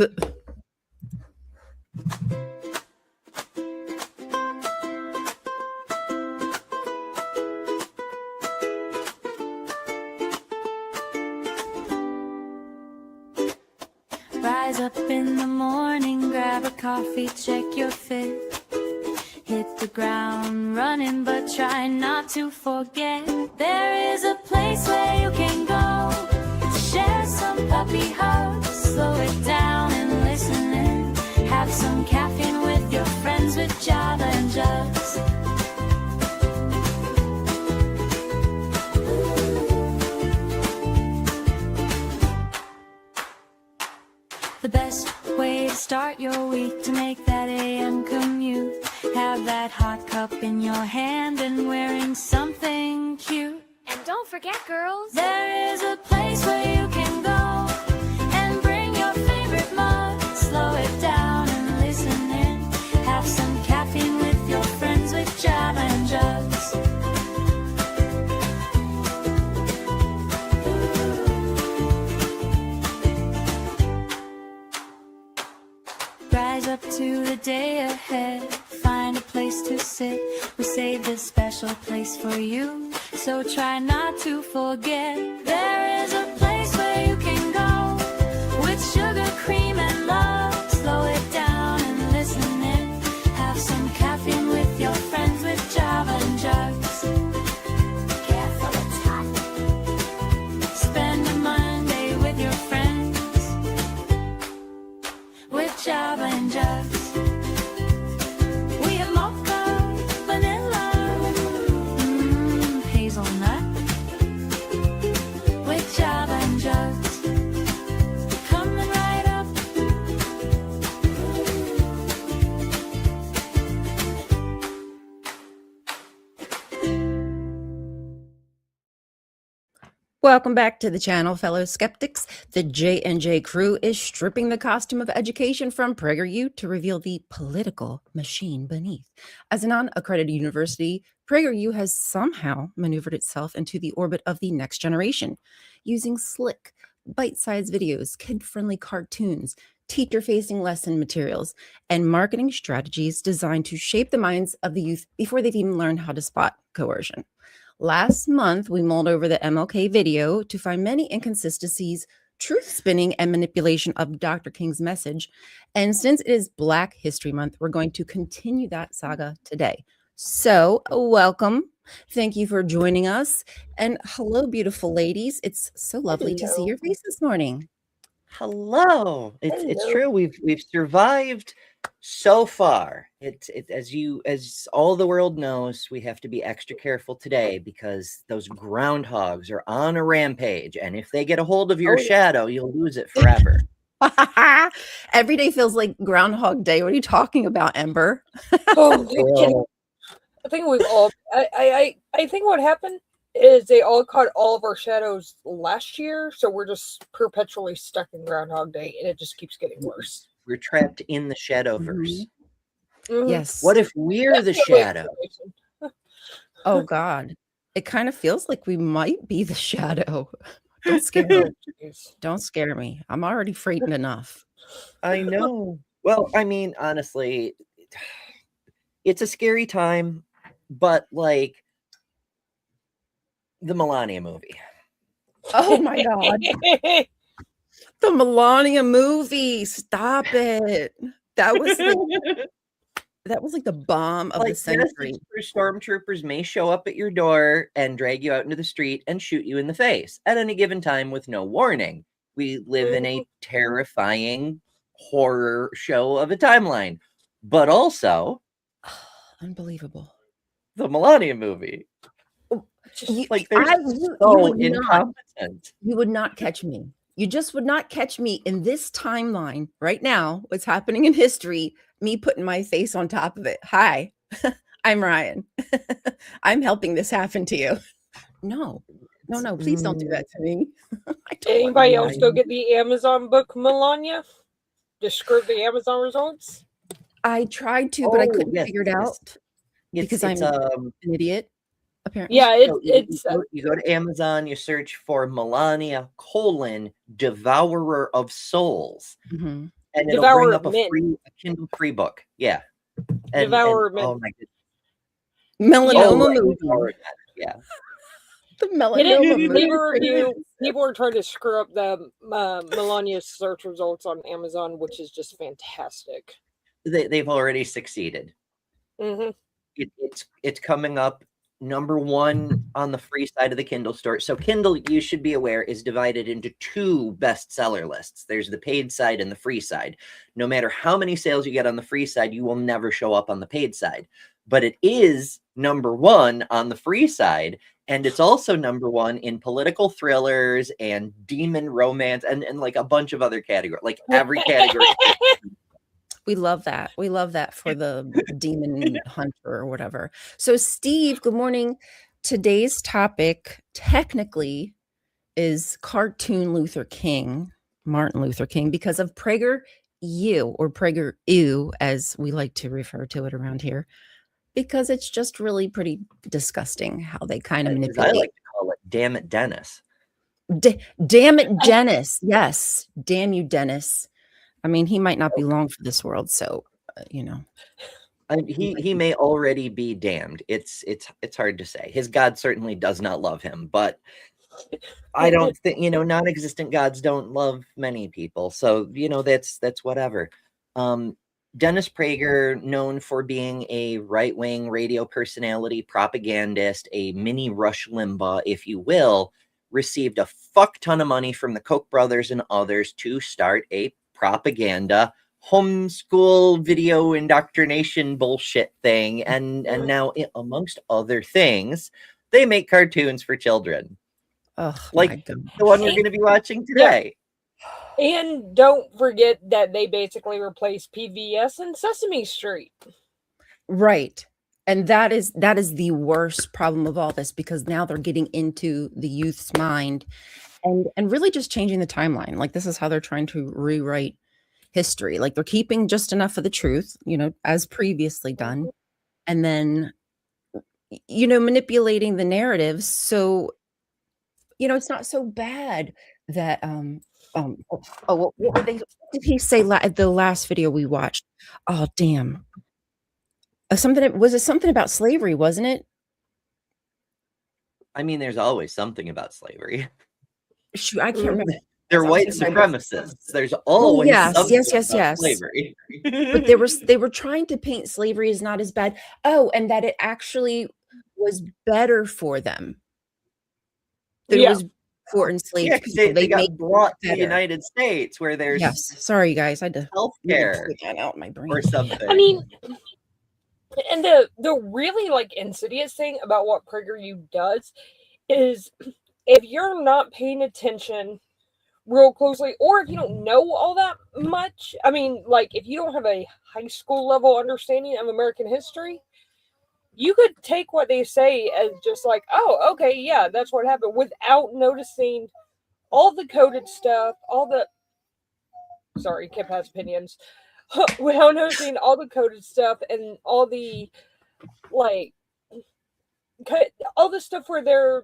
Rise up in the morning, grab a coffee, check your fit. Hit the ground running, but try not to forget. There is a place where you can go to share some puppy hugs. Slow it down and listen in. Have some caffeine with your friends with Java and Jugs. The best way to start your week to make that AM commute. Have that hot cup in your hand and wearing something cute. And don't forget, girls, there is a place where you can go and bring your favorite mug. Slow it down and listen in. Have some caffeine with your friends with Java and Jugs. Rise up to the day ahead, find a place to sit. We saved this special place for you, so try not to forget. There is a place where you can go with sugar, cream, and love. Slow it down and listen in. Have some caffeine with your friends with Java and Jugs. Careful, it's hot. Spend a Monday with your friends with Java and Jugs. We have mocha, vanilla, hazelnut with Java and Jugs. Coming right up. Welcome back to the channel, fellow skeptics. The J&J crew is stripping the costume of education from PragerU to reveal the political machine beneath. As a non-accredited university, PragerU has somehow maneuvered itself into the orbit of the next generation, using slick, bite-sized videos, kid-friendly cartoons, teacher-facing lesson materials, and marketing strategies designed to shape the minds of the youth before they've even learned how to spot coercion. Last month, we mulled over the MLK video to find many inconsistencies, truth spinning, and manipulation of Dr. King's message. And since it is Black History Month, we're going to continue that saga today. So, welcome. Thank you for joining us. And hello, beautiful ladies. It's so lovely to see your face this morning. Hello. It's true. We've survived so far. It's as all the world knows, we have to be extra careful today because those groundhogs are on a rampage, and if they get a hold of your shadow, you'll lose it forever. Every day feels like Groundhog Day. What are you talking about, Ember? I think we've all. I think what happened is they all caught all of our shadows last year, so we're just perpetually stuck in Groundhog Day, and it just keeps getting worse. We're trapped in the Shadowverse. Mm-hmm. Yes. What if we're the shadow? Oh God, it kind of feels like we might be the shadow. Don't scare me. Don't scare me. I'm already frightened enough. I know. Well, I mean, honestly, it's a scary time, but like the Melania movie. Oh my God. The Melania movie. Stop it. That was like the bomb of the century. Yes, stormtroopers may show up at your door and drag you out into the street and shoot you in the face at any given time with no warning. We live in a terrifying horror show of a timeline, but also unbelievable. The Melania movie. Like they're so incompetent. You would not catch me. You just would not catch me in this timeline right now. What's happening in history? Me putting my face on top of it. Hi, I'm Ryan. I'm helping this happen to you. No, please don't do that to me. Anybody else go get the Amazon book, Melania? Describe the Amazon results. I tried to, but I couldn't figure it out because I'm an idiot. Apparently. Yeah, you go to Amazon, you search for Melania : Devourer of Souls. Mm-hmm. and it'll Devour bring of up Men. a Kindle free book. Yeah. And Devour of Men. oh my goodness. Melanoma right, movie. Devour of Men. Yeah. The Hit melanoma it, leave movie. a review. People are trying to screw up the Melania's search results on Amazon, which is just fantastic. They've already succeeded. Mm-hmm. It's coming up #1 on the free side of the Kindle store. So Kindle, you should be aware, is divided into 2 bestseller lists. There's the paid side and the free side. No matter how many sales you get on the free side, you will never show up on the paid side. But it is #1 on the free side, and it's also #1 in political thrillers and demon romance and like a bunch of other categories, like every category. We love that. We love that for the demon hunter or whatever. So, Steve, good morning. Today's topic technically is cartoon Martin Luther King, because of Prager U, or Prager ew, as we like to refer to it around here, because it's just really pretty disgusting how they kind of As I manipulate. like to call it, damn it, Dennis. Damn it, Dennis. Yes. Damn you, Dennis. I mean, he might not be long for this world, so you know. He may already be damned. It's hard to say. His God certainly does not love him, but I don't think, non-existent gods don't love many people. So, that's whatever. Dennis Prager, known for being a right-wing radio personality, propagandist, a mini Rush Limbaugh, if you will, received a fuck ton of money from the Koch brothers and others to start a propaganda homeschool video indoctrination bullshit thing, and now, amongst other things, they make cartoons for children, like the one we're going to be watching today. And don't forget that they basically replaced PBS and Sesame Street. Right. And that is the worst problem of all this, because now they're getting into the youth's mind and really just changing the timeline. Like, this is how they're trying to rewrite history. Like, they're keeping just enough of the truth, as previously done, and then manipulating the narratives. So, it's not so bad that what did he say the last video we watched? Oh, damn. Something about slavery, wasn't it? I mean, there's always something about slavery. Shoot, I can't remember. They're white supremacists. There's always something about slavery. But they were trying to paint slavery as not as bad. Oh, and that it actually was better for them. That it was for enslaved people. They got brought to the United States, where there's sorry guys, I had to healthcare that out my brain or something. I mean, and the really insidious thing about what PragerU does is, if you're not paying attention real closely, or if you don't know all that much, I mean, if you don't have a high school level understanding of American history, you could take what they say as just oh, okay, yeah, that's what happened, without noticing all the coded stuff, Kip has opinions, without noticing all the coded stuff and all the, all the stuff where they're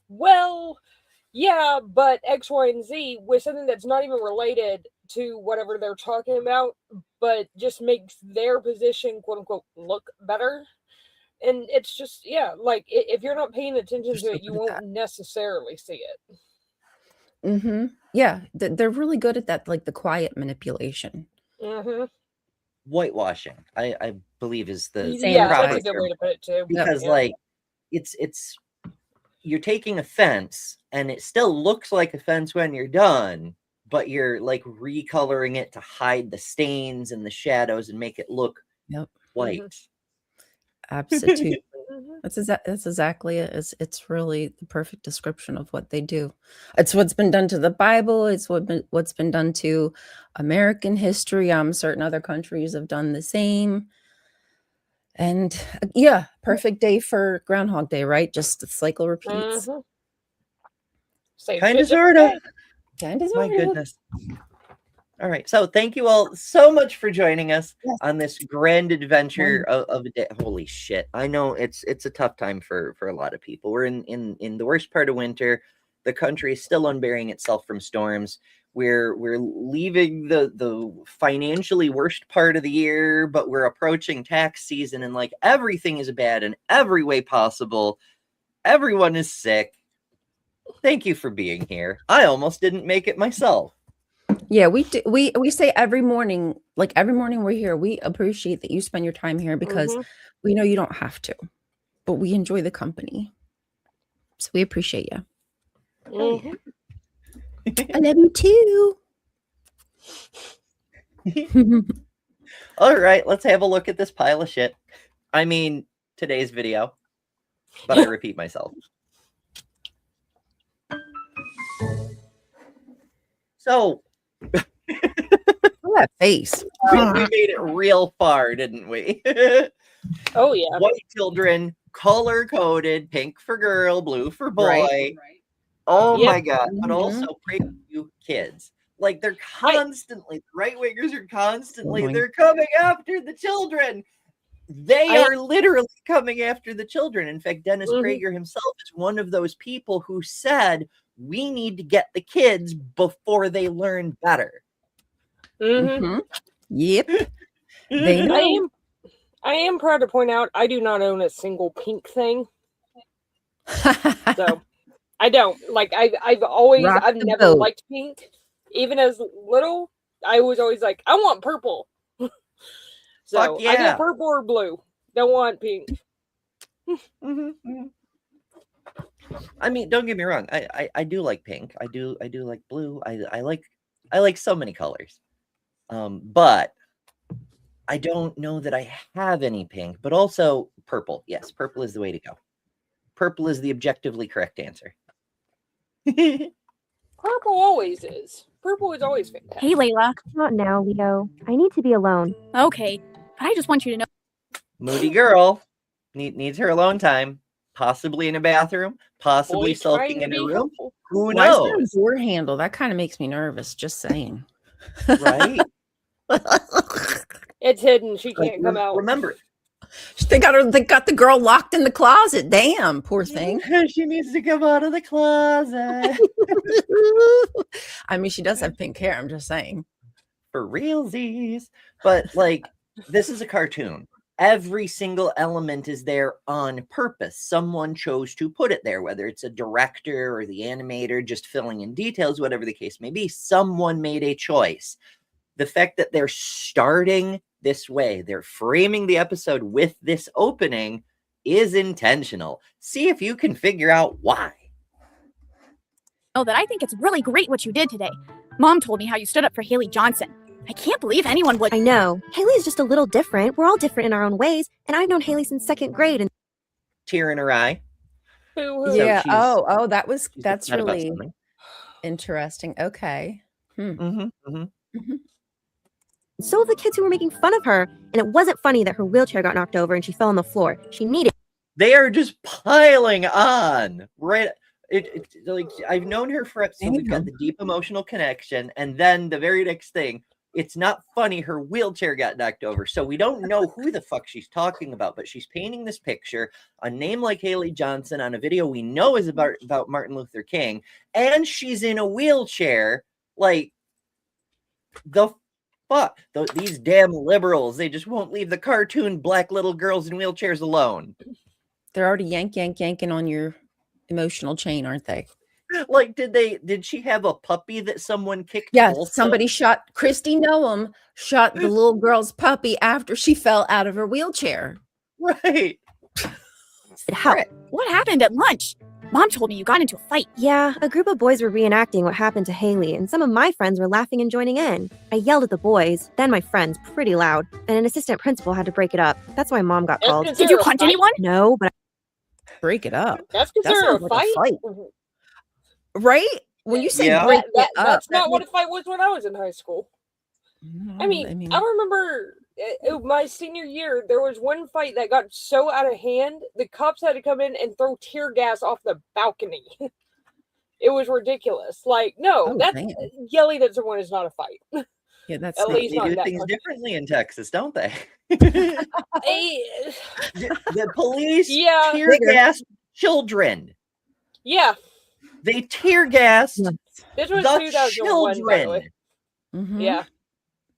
well, yeah, but X, Y, and Z, with something that's not even related to whatever they're talking about, but just makes their position, quote unquote, look better. And it's just, if you're not paying attention to it, you won't necessarily see it. Mm-hmm. Yeah, they're really good at that, the quiet manipulation. Mm-hmm. Whitewashing, I believe, is the that's a good way to put it too. Because it's you're taking offense, and it still looks like offense when you're done, but you're recoloring it to hide the stains and the shadows and make it look white. Absolutely. That's exactly it. It's really the perfect description of what they do. It's what's been done to the Bible. It's what's been done to American history. Certain other countries have done the same. And perfect day for Groundhog Day, right? Just the cycle repeats. Kind of, sort of. My goodness. All right. So thank you all so much for joining us on this grand adventure of a day. Holy shit. I know it's a tough time for a lot of people. We're in the worst part of winter. The country is still unburying itself from storms. we're leaving the financially worst part of the year, but we're approaching tax season, and like everything is bad in every way possible. Everyone is sick. Thank you for being here. I almost didn't make it myself. Yeah, we say every morning, like every morning we're here. We appreciate that you spend your time here because we know you don't have to, but we enjoy the company. So we appreciate you. I love you too. All right, let's have a look at this pile of shit. I mean, today's video, but I repeat myself. So, that face. We made it real far, didn't we? Oh yeah. White children, color-coded, pink for girl, blue for boy. Right. Oh Yep. my god! But also, Prager you kids. Like they're constantly, right-wingers are constantly, they're coming after the children. They are literally coming after the children. In fact, Dennis Prager himself is one of those people who said, we need to get the kids before they learn better. Yep. They know. I am proud to point out I do not own a single pink thing. So I don't. Like I've never boat. liked pink. Even as little, I was always like, I want purple. So Fuck yeah. I get purple or blue. Don't want pink. I mean, don't get me wrong. I do like pink. I do like blue. I like so many colors. But I don't know that I have any pink, but also purple. Yes, purple is the way to go. Purple is the objectively correct answer. Purple always is. Purple is always fantastic. Hey, Layla. Not now, Leo. I need to be alone. Okay, but I just want you to know. Moody girl needs her alone time, possibly in a bathroom, possibly Boys trying sulking to in be a room. helpful. Who Why is there a knows? door handle? That kind of makes me nervous. Just saying. Right? It's hidden. She can't come out. Remember, They got the girl locked in the closet. Damn, poor thing. she needs to come out of the closet. I mean, she does have pink hair. I'm just saying. For realsies. But like, this is a cartoon. Every single element is there on purpose. Someone chose to put it there, whether it's a director or the animator just filling in details, whatever the case may be. Someone made a choice. The fact that they're starting this way, they're framing the episode with this opening, is intentional. See if you can figure out why. Oh, that I think it's really great what you did today. Mom told me how you stood up for Haley Johnson. I can't believe anyone would. I know. Haley's just a little different. We're all different in our own ways, and I've known Haley since 2nd grade. And Tear in her eye. Boo-hoo. So Yeah. she's- That's she's upset about really something. interesting. Okay. so have the kids who were making fun of her. And it wasn't funny that her wheelchair got knocked over and she fell on the floor. She needed. They are just piling on. Right. It's like, I've known her for so we've got the deep emotional connection, and then the very next thing, it's not funny, her wheelchair got knocked over. So we don't know who the fuck she's talking about, but she's painting this picture, a name like Haley Johnson on a video we know is about Martin Luther King, and she's in a wheelchair. Like, the fuck? These damn liberals, they just won't leave the cartoon black little girls in wheelchairs alone. They're already yanking on your emotional chain, aren't they? Like, did she have a puppy that someone kicked? Yes, also? somebody shot Christy Noam shot the little girl's puppy after she fell out of her wheelchair. Right. It helped. What happened at lunch? Mom told me you got into a fight. Yeah, a group of boys were reenacting what happened to Haley, and some of my friends were laughing and joining in. I yelled at the boys, then my friends, pretty loud, and an assistant principal had to break it up. That's why Mom got called. Did you punch anyone? No, but Break it up. That's That considered sounds a like fight. a fight. Right? When you say Yeah. break it up, That's that not what a makes- fight was when I was in high school. I mean, I remember my senior year, there was one fight that got so out of hand, the cops had to come in and throw tear gas off the balcony. It was ridiculous. Like, no, Oh, that's damn. yelling at someone is not a fight. Yeah, that's At not- least They not do that things much. differently in Texas, don't they? Eh, The police Yeah. tear gas children. yeah, They tear gas Yeah. This was The 2001, by the way. children. Mhm. Yeah.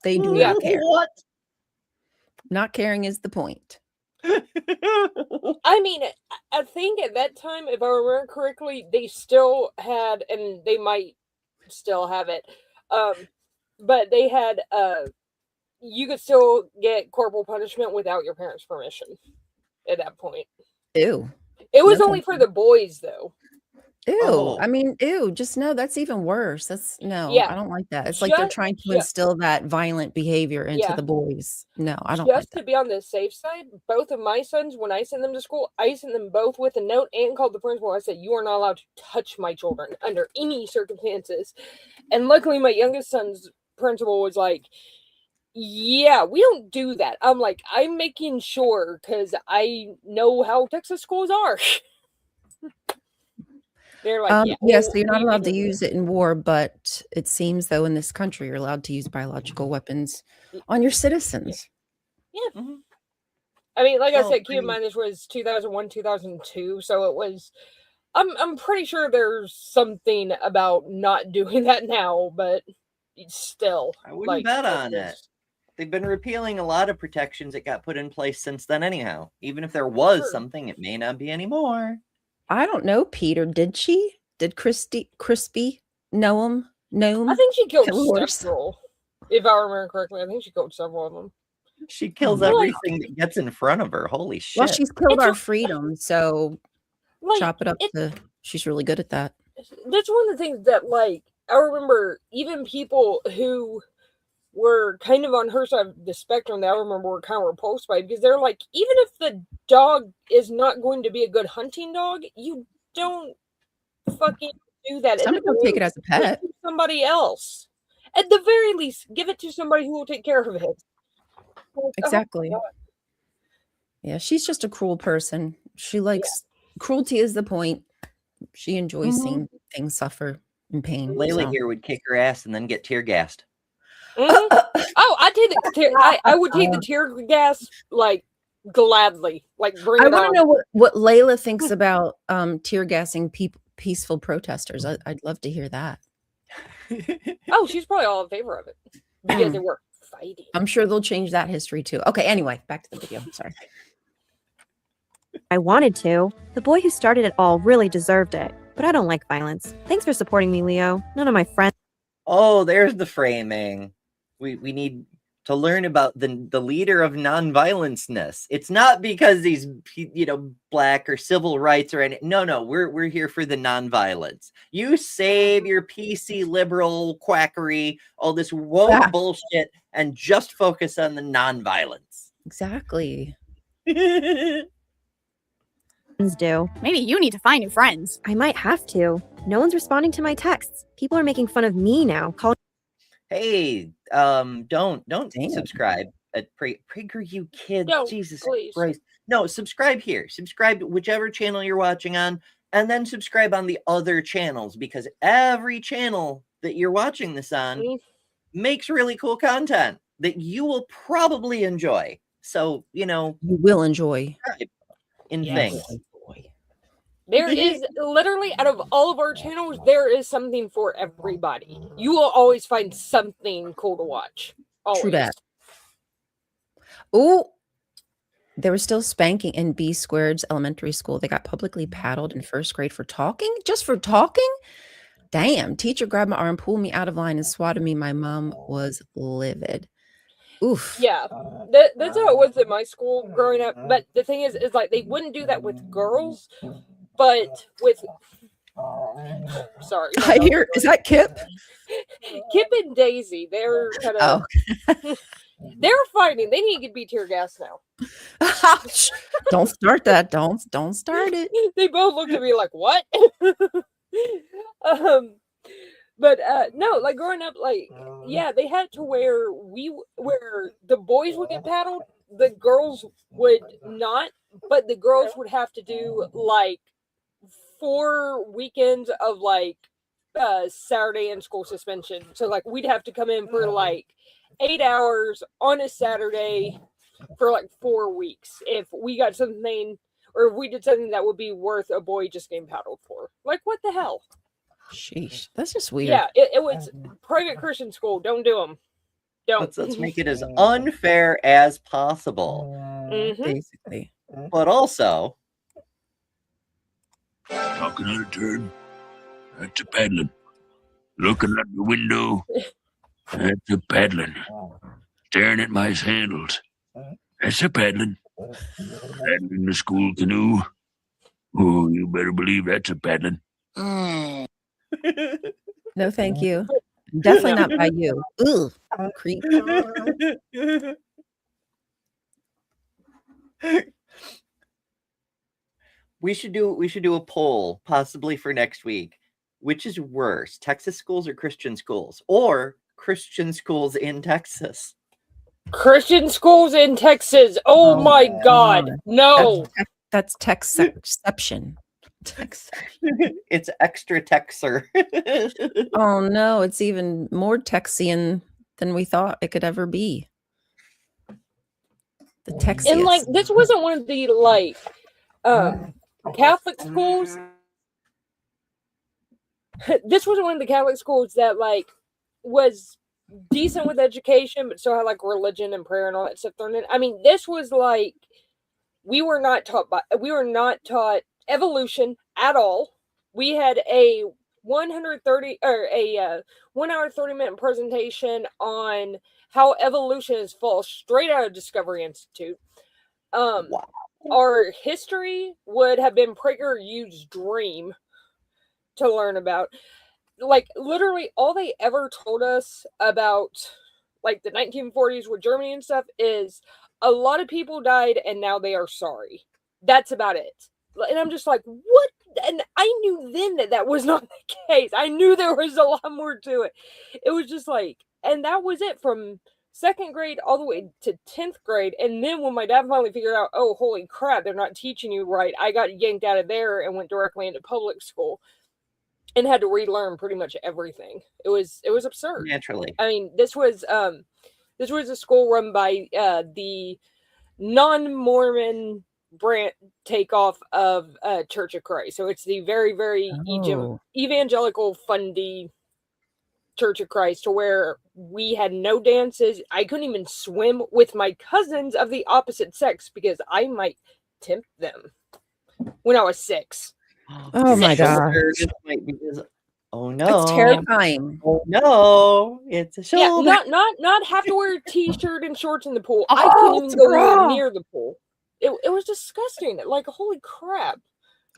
They do Yeah. not care. What? Not caring is the point. I mean, I think at that time, if I remember correctly, they still had, and they might still have it, but they had, you could still get corporal punishment without your parents' permission at that point. Ew. It was No, only thank for the boys, though. Ew. Oh. I mean, ew. Just no, that's even worse. That's no, Yeah. I don't like that. It's like they're Just- trying to ju- instill that violent behavior into Yeah. the boys. No, I don't like Just that. to be on the safe side, both of my sons, when I sent them to school, I sent them both with a note and called the principal. I said, "You are not allowed to touch my children under any circumstances." And luckily, my youngest son's principal was like, "Yeah, we don't do that." I'm like, "I'm making sure because I know how Texas schools are." They're like, "Yeah." Yes, so you're not we allowed to don't do use it in war, but it seems though in this country you're allowed to use biological weapons on your citizens. Mhm. I mean, like I So, said, keep in mind this was 2001, 2002, so it was. I'm pretty sure there's something about not doing that now, but it's still. I wouldn't like, bet on it. was- They've been repealing a lot of protections that got put in place since then anyhow. Even if there was Sure. something, it may not be anymore. I don't know, Peter. Did she? Did Crispy know him? I think she killed Kill horse. several. If I remember correctly, I think she killed several of them. She kills my everything that gets in front of her. Holy shit. Well, she's killed It's our a- freedom, so Like, chop it up it- to she's really good at that. that's one of the things that, like, I remember even people who were kind of on her side of the spectrum that I remember were kind of repulsed by, because they're like, even if the dog is not going to be a good hunting dog, you don't fucking do that. Some At the people very take it as a least, give pet. to somebody else. At the very least, give it to somebody who will take care of it. Like, oh my Exactly. God. Yeah, she's just a cruel person. She likes cruelty is the point. She enjoys Mhm. seeing things suffer and pain. Layla so. here would kick her ass and then get tear gassed. Mhm. Oh, I take the tear. I would take the tear gas like gladly. Like, bring I it want to on. know what Layla thinks about tear gassing peaceful protesters. I'd love to hear that. Oh, she's probably all in favor of it because they were fighting. I'm sure they'll change that history too. Okay, anyway, back to the video. Sorry. I wanted to. The boy who started it all really deserved it. But I don't like violence. Thanks for supporting me, Leo. None of my friends. Oh, there's the framing. We need to learn about the leader of nonviolence-ness. It's not because he's black or civil rights or any. No, we're here for the nonviolence. You save your PC liberal quackery, all this woke bullshit, and just focus on the nonviolence. Exactly. do. Maybe you need to find new friends. I might have to. No one's responding to my texts. People are making fun of me now. Hey, don't Damn. subscribe at Prager, you kids. Don't, Jesus please. Christ. No, subscribe here. Subscribe to whichever channel you're watching on, and then subscribe on the other channels, because every channel that you're watching this on makes really cool content that you will probably enjoy. So, You will enjoy. subscribe in Yes. things. There is literally, out of all of our channels, there is something for everybody. You will always find something cool to watch. Always. True that. Oh, they were still spanking in B Squared's elementary school. They got publicly paddled in first grade for talking. Just for talking? Damn. Teacher grabbed my arm, pulled me out of line, and swatted me. My mom was livid. Oof. Yeah, that's how it was at my school growing up. But the thing is like they wouldn't do that with girls, but with. Sorry, I hear. Is that Kip? Kip and Daisy? They're kind of. Oh. They're fighting. They need to be tear gas now. Don't start that. Don't start it. They both looked at me like, what? But no, like growing up, like, yeah, they had to where the boys would get paddled, the girls would not, but the girls would have to do like 4 weekends of like Saturday and school suspension. So like we'd have to come in for like 8 hours on a Saturday for like 4 weeks if we got something, or if we did something that would be worth a boy just getting paddled for. Like, what the hell? Sheesh, that's just weird. Yeah, it was private Christian school. Don't do them. Don't. Let's make it as unfair as possible. Basically. But also, Talking on a turn. That's a paddling. Looking at the window. That's a paddling. Staring at my sandals. That's a paddling. Paddling the school canoe. Oh, you better believe that's a paddling. No, thank you. Definitely not by you. Ugh, creep. we should do a poll possibly for next week. Which is worse, Texas schools or Christian schools, or Christian schools in Texas? Christian schools in Texas. Oh my God. No. That's Texception. It's extra Texer. Oh no, it's even more Texian than we thought it could ever be. The Texians. And like this wasn't one of the like Catholic schools. This wasn't one of the Catholic schools that like was decent with education, but still had like religion and prayer and all that stuff thrown in. I mean, this was like we were not taught evolution at all. We had a 130 or a 1 hour 30-minute presentation on how evolution is false, straight out of Discovery Institute. Wow. Our history would have been PragerU's dream to learn about. Like literally all they ever told us about like the 1940s with Germany and stuff is a lot of people died and now they are sorry. That's about it. And I'm just like, what? And I knew then that was not the case. I knew there was a lot more to it. It was just like, and that was it from 2nd grade all the way to 10th grade. And then when my dad finally figured out, oh, holy crap, they're not teaching you right, I got yanked out of there and went directly into public school and had to relearn pretty much everything. It was absurd. Naturally. I mean, this was a school run by the non-Mormon branch takeoff of Church of Christ. So it's the very, very evangelical fundy Church of Christ, to where we had no dances. I couldn't even swim with my cousins of the opposite sex because I might tempt them when I was 6. Oh my God. Oh no. That's terrifying. Oh no. It's a shoulder. Yeah, not have to wear a t-shirt and shorts in the pool. I couldn't even go near the pool. It was disgusting. Like, holy crap.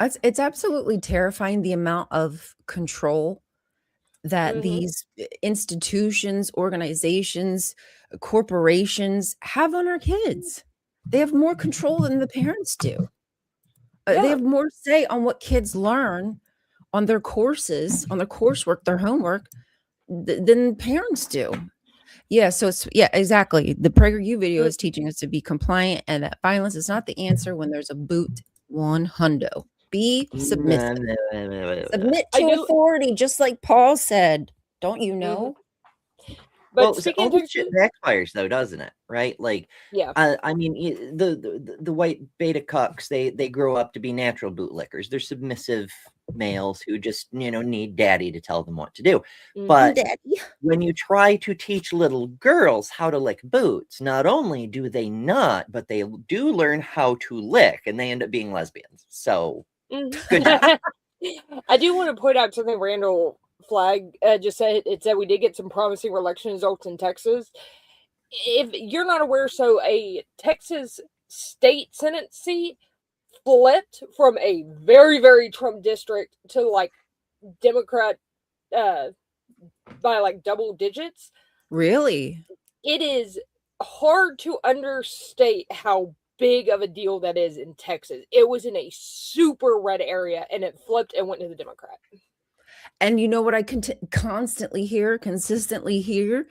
It's absolutely terrifying, the amount of control that these institutions, organizations, corporations have on our kids. They have more control than the parents do. They have more say on what kids learn on their courses, on their coursework, their homework, than parents do. Yeah, so it's exactly. The PragerU video is teaching us to be compliant and that violence is not the answer when there's a boot 100. Be submissive. Submit to authority, just like Paul said. Don't you know? But all this shit backfires, though, doesn't it? Right? Like, yeah. I mean, the white beta cucks, they grow up to be natural bootlickers. They're submissive males who just need daddy to tell them what to do. But when you try to teach little girls how to lick boots, not only do they not, but they do learn how to lick, and they end up being lesbians. So good job. I do want to point out something Randall Flag just said. It said we did get some promising election results in Texas. If you're not aware, so a Texas state Senate seat flipped from a very, very Trump district to like Democrat by like double digits. Really? It is hard to understate how big of a deal that is in Texas. It was in a super red area and it flipped and went to the Democrat. And you know what I consistently hear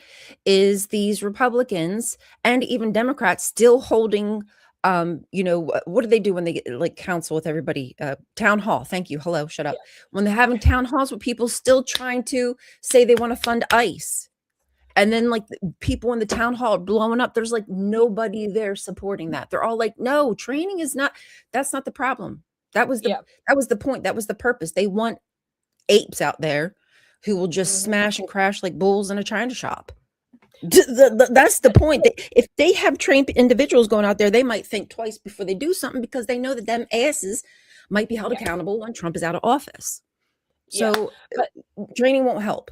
is these Republicans and even Democrats still holding, what do they do when they get like counsel with everybody? Town hall. Thank you. Hello, shut up. Yeah. When they're having town halls with people still trying to say they want to fund ICE. And then like people in the town hall are blowing up. There's like nobody there supporting that. They're all like, no, training is not, that's not the problem. That was the point. That was the purpose. They want apes out there who will just smash and crash like bulls in a china shop. That's the point. If they have trained individuals going out there, they might think twice before they do something because they know that them asses might be held accountable when Trump is out of office. So but training won't help.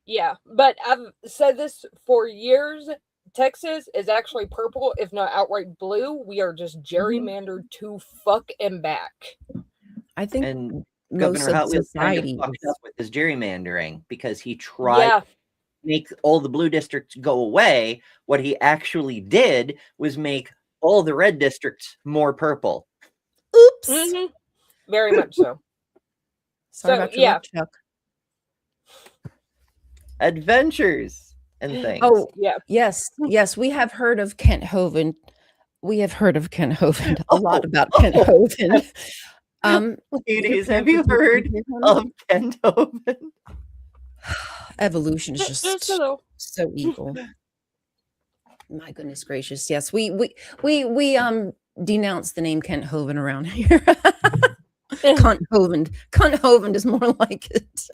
yeah, but I've said this for years. Texas is actually purple, if not outright blue. We are just gerrymandered to fuck and back. I think And most Governor of Hot Wheels kind of society fucked up with his gerrymandering because he tried to make all the blue districts go away. What he actually did was make all the red districts more purple. Oops. Very much so. Sorry about your luck, Chuck. Adventures and things. Oh, yes. We have heard of Kent Hovind. We have heard of Kent Hovind. A lot about Kent Hovind. Ladies, have you heard of Kent Hovind? Evolution is just so evil. My goodness gracious. Yes, we denounce the name Kent Hovind around here. Cunt Hovind is more like it.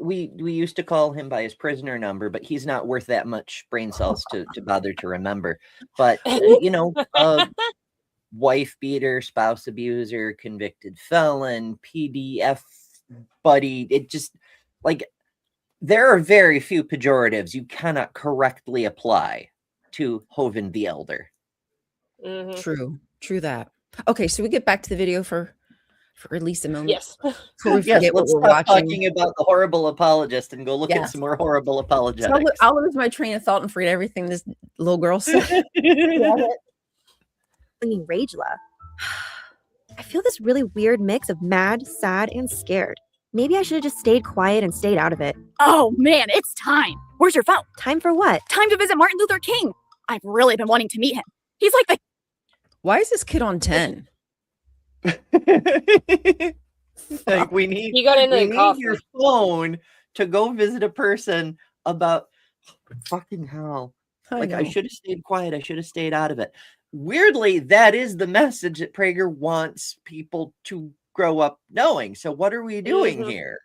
We used to call him by his prisoner number, but he's not worth that much brain cells to bother to remember. But wife beater, spouse abuser, convicted felon, PDF buddy. It just like there are very few pejoratives you cannot correctly apply to Hovind the Elder. True that. Okay, so we get back to the video for at least a moment. Yes. Before we forget what let's we're stop watching. talking about the horrible apologist and go look at some more horrible apologetics. So I'll lose my train of thought and forget everything this little girl said. Ragela. I feel this really weird mix of mad, sad, and scared. Maybe I should have just stayed quiet and stayed out of it. Oh man, it's time. Where's your phone? Time for what? Time to visit Martin Luther King. I've really been wanting to meet him. He's like the... Why is this kid on 10? Like we need your phone to go visit a person about fucking hell. I should have stayed quiet. I should have stayed out of it. Weirdly, that is the message that Prager wants people to grow up knowing. So what are we doing here?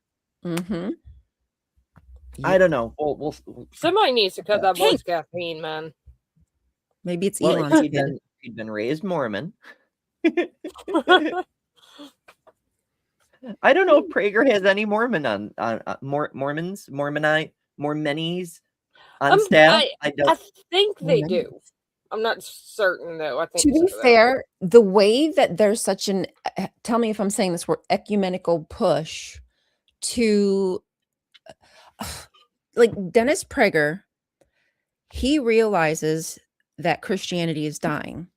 I don't know. We'll Somebody needs to cut that boy's caffeine, man. Maybe it's Elon. Elon's He'd been raised Mormon. I don't know if Prager has any Mormon on Mormonies on staff. I think they do. I'm not certain though. I think to be fair, the way that there's such an tell me if I'm saying this word ecumenical push to like Dennis Prager, he realizes that Christianity is dying.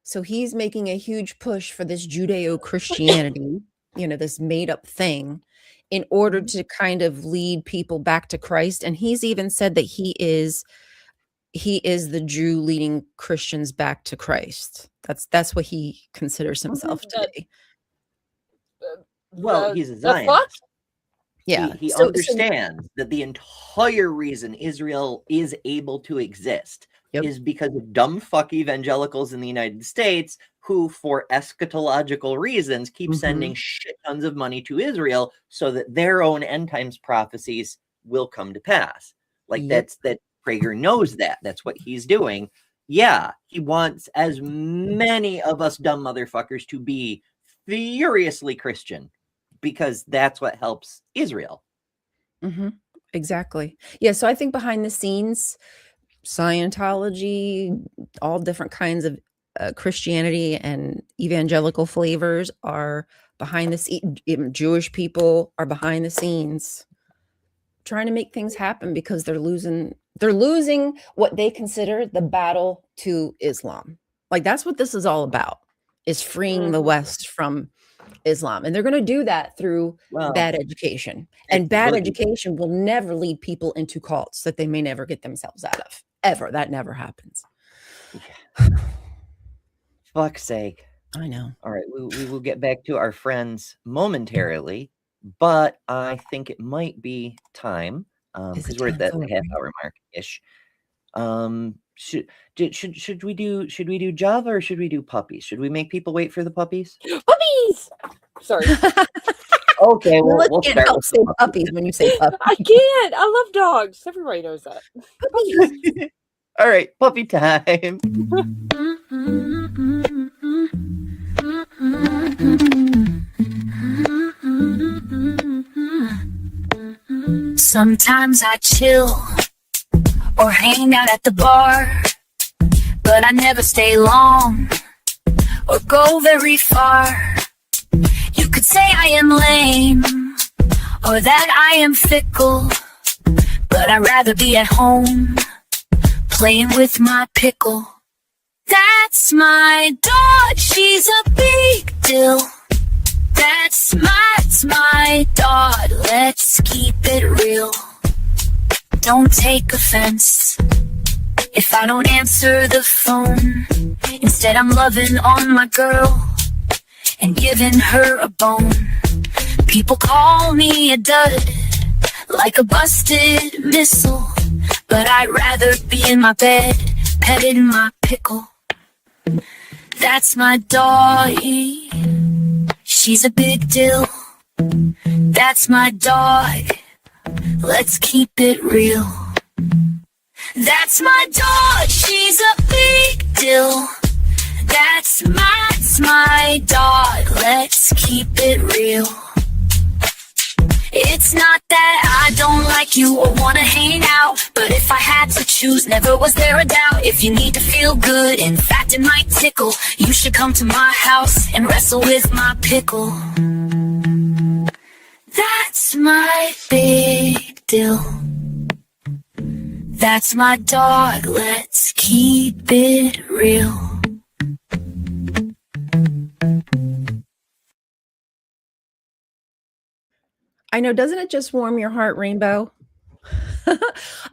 So he's making a huge push for this Judeo-Christianity, this made up thing in order to kind of lead people back to Christ. And he's even said that he is the Jew leading Christians back to Christ. That's what he considers himself to be. Well, he's a Zionist. Yeah. He understands that the entire reason Israel is able to exist is because of dumb fuck evangelicals in the United States who, for eschatological reasons, keep sending shit tons of money to Israel so that their own end times prophecies will come to pass. Like that Prager knows that. That's what he's doing. Yeah, he wants as many of us dumb motherfuckers to be furiously Christian because that's what helps Israel. Exactly. Yeah, so I think behind the scenes, Scientology, all different kinds of Christianity and evangelical flavors are behind the scenes. Jewish people are behind the scenes trying to make things happen because they're losing what they consider the battle to Islam. Like that's what this is all about, is freeing the West from Islam. And they're going to do that through bad education. And bad education will never lead people into cults that they may never get themselves out of. Ever. That never happens. Fuck's sake. I know. All right. We will get back to our friends momentarily, but I think it might be time because we're at that half-hour mark-ish. Should we do Java or should we do puppies? Should we make people wait for the puppies? Puppies. Sorry. Okay, well, Let's we'll can't start help with say puppies when you say puppies. I can't. I love dogs. Everybody knows that. Puppies. All right, puppy time. Sometimes I chill or hang out at the bar, but I never stay long or go very far. You could say I am lame or that I am fickle, but I'd rather be at home playing with my pickle. That's my dog, she's a big deal. That's my dog, let's keep it real. Don't take offense if I don't answer the phone. Instead I'm loving on my girl and giving her a bone. People call me a dud, like a busted missile, but I'd rather be in my bed, petting my pickle. That's my doggy, she's a big deal. That's my dog, let's keep it real. That's my dog, she's a big deal. That's my dog, let's keep it real. It's not that I don't like you or wanna hang out, but if I had to choose, never was there a doubt. If you need to feel good, in fact it might tickle, you should come to my house and wrestle with my pickle. That's my big deal. That's my dog, let's keep it real. I know, doesn't it just warm your heart, Rainbow?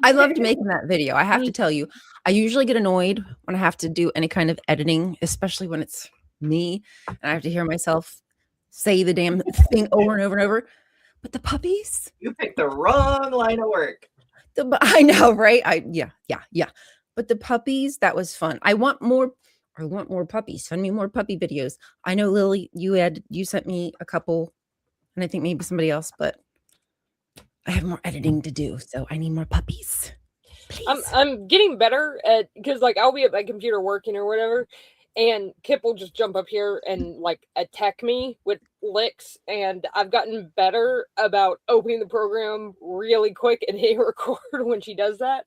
I loved making that video. I have to tell you, I usually get annoyed when I have to do any kind of editing, especially when it's me and I have to hear myself say the damn thing over and over and over. But the puppies, You picked the wrong line of work. I know, right? Yeah. But the puppies, that was fun. I want more puppies. Send me more puppy videos. I know, Lily, you sent me a couple, and I think maybe somebody else, but I have more editing to do, so I need more puppies. Please. I'm getting better at, because like I'll be at my computer working or whatever, and Kip will just jump up here and like attack me with licks, and I've gotten better about opening the program really quick and hitting record when she does that.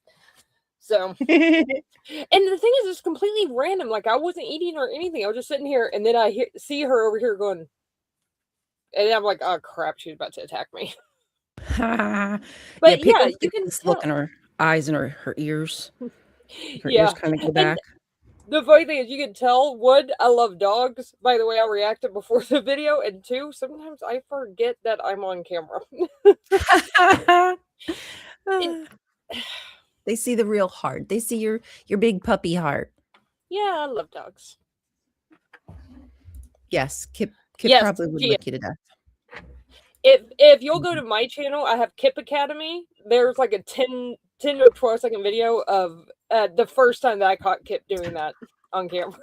So, and the thing is, it's completely random. Like I wasn't eating or anything. I was just sitting here, and then I see her over here going, and I'm like, oh crap, she's about to attack me. But yeah, you can look in her eyes and her ears. Her Yeah. ears kind of go back. The funny thing is, you can tell, one, I love dogs by the way I reacted before the video, and two, sometimes I forget that I'm on camera. They see the real heart. They see your big puppy heart. Yeah, I love dogs. Yes, Kip Yes, probably would she lick you to death. If you'll go to my channel, I have Kip Academy. There's like a 10 to 12 second video of the first time that I caught Kip doing that on camera.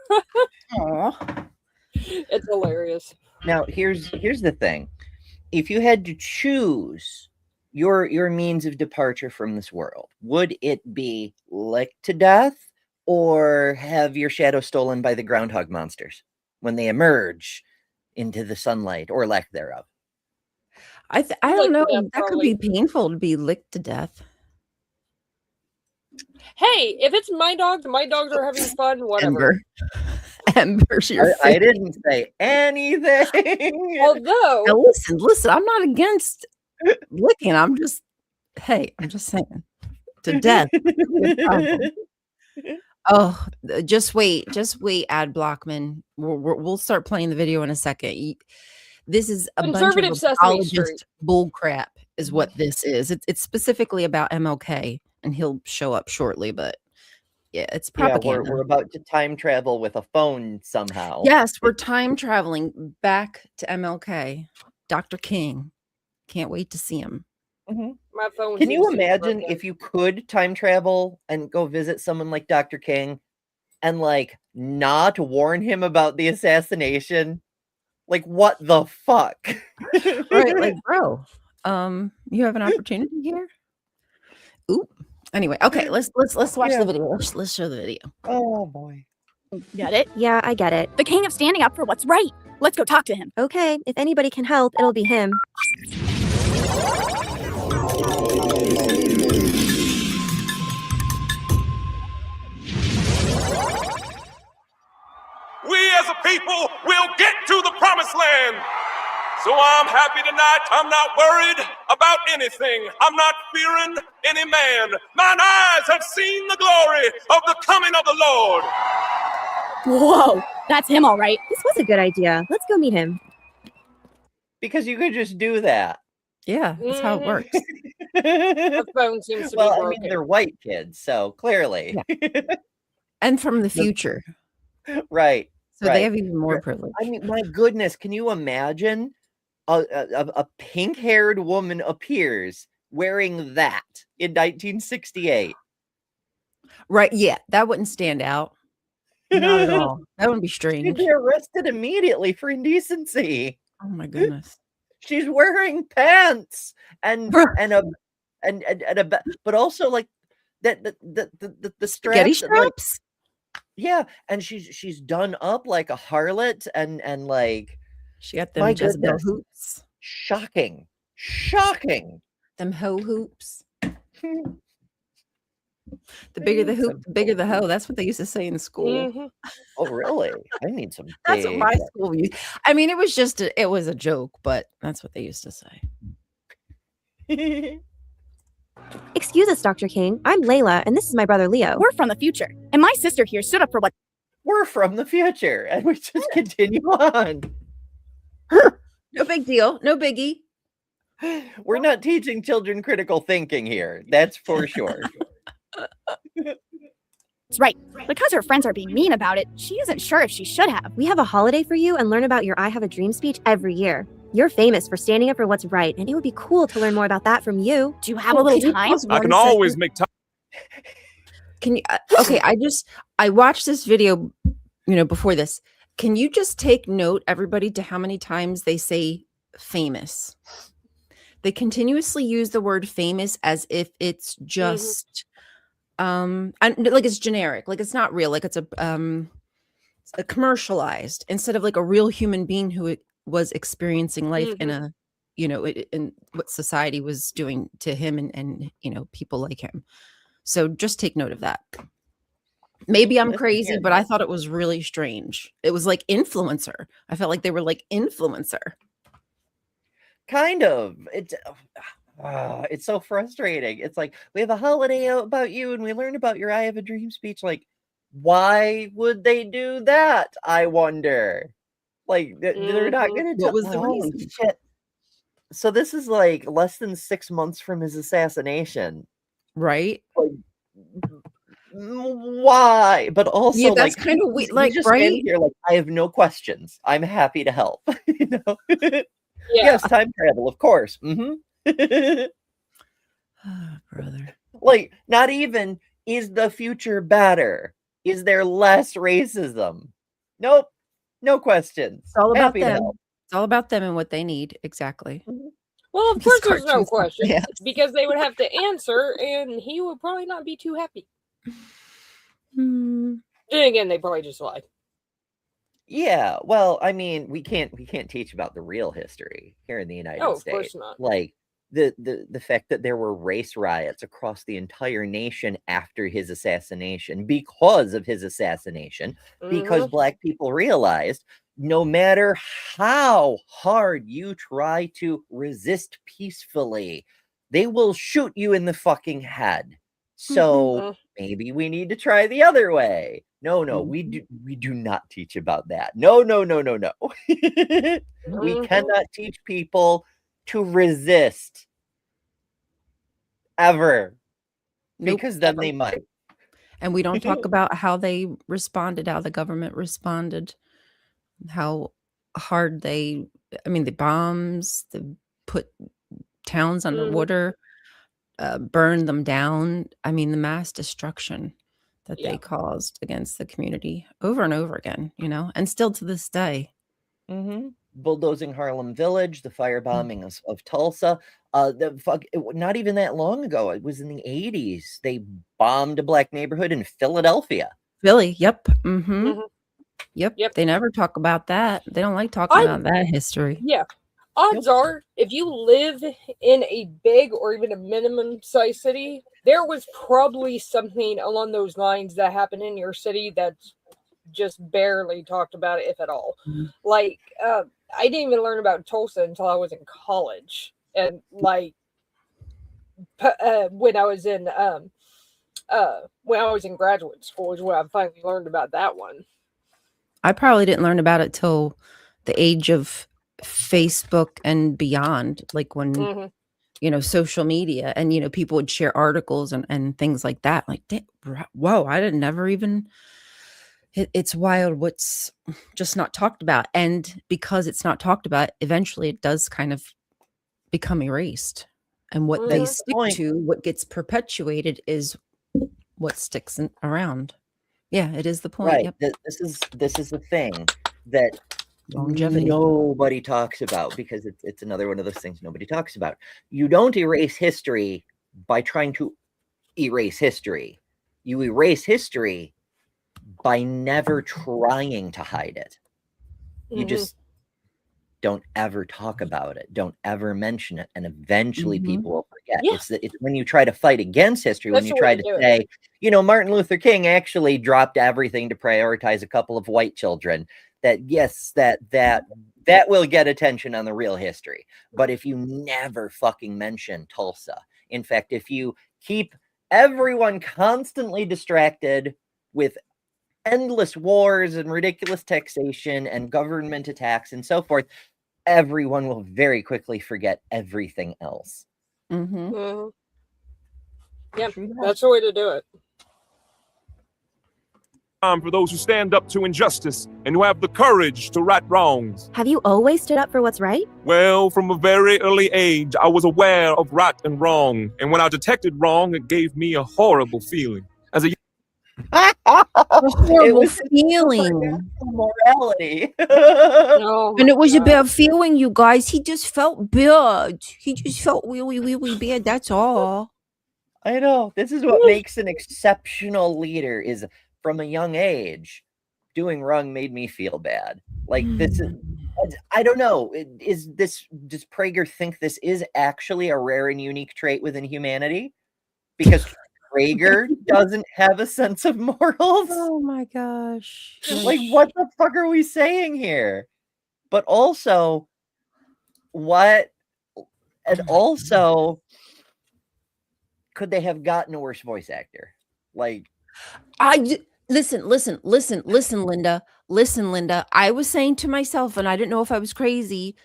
Aw. It's hilarious. Now, here's the thing. If you had to choose your means of departure from this world, would it be licked to death or have your shadow stolen by the groundhog monsters when they emerge into the sunlight or lack thereof? I don't know. Death, That could be painful to be licked to death. Hey, if it's my dogs are having fun, whatever. Ember's your I didn't say anything. Although, now listen, I'm not against licking. I'm just saying to death. Oh, just wait, Ad Blockman. We'll start playing the video in a second. This is a bunch Conservative of Sesame apologist Street. bull crap is what this is. It's specifically about MLK, and he'll show up shortly, but yeah, it's propaganda. Yeah, we're about to time travel with a phone somehow. Yes, we're time traveling back to MLK. Dr. King. Can't wait to see him. Mm-hmm. My phone. Can you seems to be imagine broken. if you could time travel and go visit someone like Dr. King and like not warn him about the assassination? Like, what the fuck? Right, like, bro, you have an opportunity here. Ooh. Anyway, okay, let's watch Yeah. the video. Let's show the video. Oh boy. Get it? Yeah, I get it. The king of standing up for what's right. Let's go talk to him. Okay, if anybody can help, it'll be him. We as a people will get to the promised land. So I'm happy tonight. I'm not worried about anything. I'm not fearing any man. Mine eyes have seen the glory of the coming of the Lord. Whoa, that's him all right. This was a good idea. Let's go meet him. Because you could just do that. Yeah, that's how it works. The phone seems to Well, be I broken. mean, they're white kids, so clearly. And from the future. Right. So right. they have even more privilege. I mean, my goodness, can you imagine a pink-haired woman appears wearing that in 1968? Right, yeah, that wouldn't stand out. Not at all. That would be She'd strange. be arrested immediately for indecency. Oh my goodness. She's wearing pants and a but also like the Spaghetti straps, like, straps? yeah, and she's done up like a harlot and like She got my them Jezebel goodness. hoops. Shocking. Them hoe hoops. The bigger the hoop, the bigger the hoe. That's what they used to say in school. Mhm. Oh, really? I need some That's what my big- school used. I mean, it was just it was a joke, but that's what they used to say. Excuse us, Dr. King. I'm Layla, and this is my brother Leo. We're from the future, and my sister here stood up for what. We're from the future, and we just continue on. No big deal. No biggie. We're not teaching children critical thinking here. That's for sure. It's right. Because her friends are being mean about it, she isn't sure if she should have. We have a holiday for you and learn about your I Have a Dream speech every year. You're famous for standing up for what's right, and it would be cool to learn more about that from you. Do you have a little Can you time? pause I one can second? always make time. Can you? Okay, I watched this video, before this. Can you just take note, everybody, to how many times they say famous? They continuously use the word famous as if it's just, like it's generic, like it's not real, like it's a commercialized instead of like a real human being who was experiencing life in a, in what society was doing to him and people like him. So just take note of that. Maybe I'm Listen crazy, here. but I thought it was really strange. It was like influencer. I felt like they were like influencer. Kind of. It's so frustrating. It's like, we have a holiday about you and we learn about your I Have a Dream speech. Like, why would they do that? I wonder. Like, they're not going to What was the holy reason? shit. So this is like less than 6 months from his assassination. Right? Why? But also, Yeah, that's like, kind of weird. he's Like, just right? standing here like, I have no questions. I'm happy to help. Yeah. Yes, time travel, of course. Brother. Like, not even is the future better? Is there less racism? Nope. No questions. It's all about Happy to them. help. It's all about them and what they need. Exactly. Well, of These course there's no cartoons, question. yes. Because they would have to answer, and he would probably not be too happy. Hmm. Then again, they probably just lied. Yeah, well, I mean, we can't teach about the real history here in the United Oh, of States. course not. Like the fact that there were race riots across the entire nation after his assassination because of his assassination, because Black people realized no matter how hard you try to resist peacefully, they will shoot you in the fucking head. So maybe we need to try the other way. No, we do not teach about that. No. We cannot teach people to resist ever. Nope, Because then ever. they might. And we don't talk about how they responded, how the government responded, how hard the bombs, they put towns underwater, burned them down. I mean, the mass destruction that they caused against the community over and over again, and still to this day. bulldozing Harlem Village, the firebombing of Tulsa. Not even that long ago, it was in the 80s. They bombed a black neighborhood in Philadelphia. Philly, yep. Yep. Yep. They never talk about that. They don't like talking about that history. Yeah. Odds are, if you live in a big or even a minimum size city, there was probably something along those lines that happened in your city that's just barely talked about, if at all. Like, I didn't even learn about Tulsa until I was in college, and like when I was in graduate school is when I finally learned about that one. I probably didn't learn about it till the age of Facebook and beyond, like when social media and people would share articles and things like that. Like, whoa, I didn't never even. It's wild what's just not talked about, and because it's not talked about, eventually it does kind of become erased. And what they stick to, what gets perpetuated, is what sticks around. Yeah, it is the point. Right. Yep. This is the thing that Longevity. Nobody talks about, because it's another one of those things nobody talks about. You don't erase history by trying to erase history. You erase history by never trying to hide it. You just don't ever talk about it. Don't ever mention it. And eventually people will forget. Yeah. It's when you try to fight against history, when you try to say, Martin Luther King actually dropped everything to prioritize a couple of white children, that yes, that will get attention on the real history. But if you never fucking mention Tulsa, in fact, if you keep everyone constantly distracted with endless wars and ridiculous taxation and government attacks and so forth, everyone will very quickly forget everything else. Yeah, that's the way to do it. For those who stand up to injustice and who have the courage to right wrongs. Have you always stood up for what's right? Well, from a very early age, I was aware of right and wrong. And when I detected wrong, it gave me a horrible feeling. As a horrible feeling. Morality. And it was a bad feeling, you guys. He just felt bad. He just felt really, really bad. That's all. I know. This is what makes an exceptional leader, is from a young age, doing wrong made me feel bad. Like, this is, I don't know. Does Prager think this is actually a rare and unique trait within humanity? Because Prager doesn't have a sense of morals. Oh my gosh. Like, what the fuck are we saying here? But also, could they have gotten a worse voice actor? Like, listen, Linda. Listen, Linda. I was saying to myself, and I didn't know if I was crazy,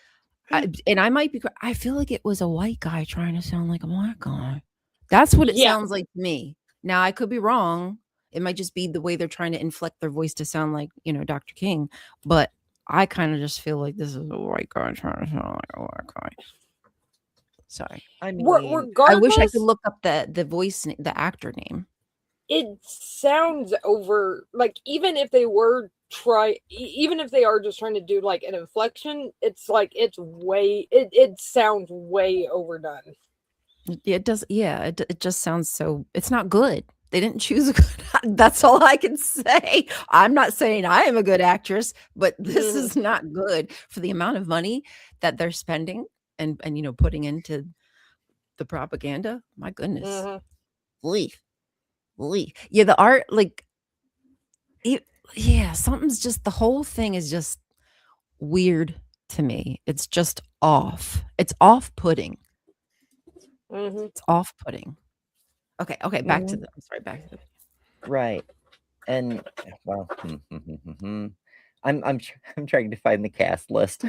and I might be. I feel like it was a white guy trying to sound like a black guy. That's what it sounds like to me. Now, I could be wrong. It might just be the way they're trying to inflect their voice to sound like, Dr. King. But I kind of just feel like this is a white guy trying to sound like a white guy. Sorry. I mean, I wish I could look up the voice, the actor name. It sounds over, like, even if they are just trying to do like an inflection, it's like it sounds way overdone. It does. Yeah, it just sounds so. It's not good. They didn't choose a good. That's all I can say. I'm not saying I am a good actress, but this is not good for the amount of money that they're spending and putting into the propaganda. My goodness, leave. Yeah, the art, like, something's just, the whole thing is just weird to me. It's just off. It's off-putting. It's off-putting. Okay. Back to the. I'm sorry. Back to the. Right, and well, I'm trying to find the cast list.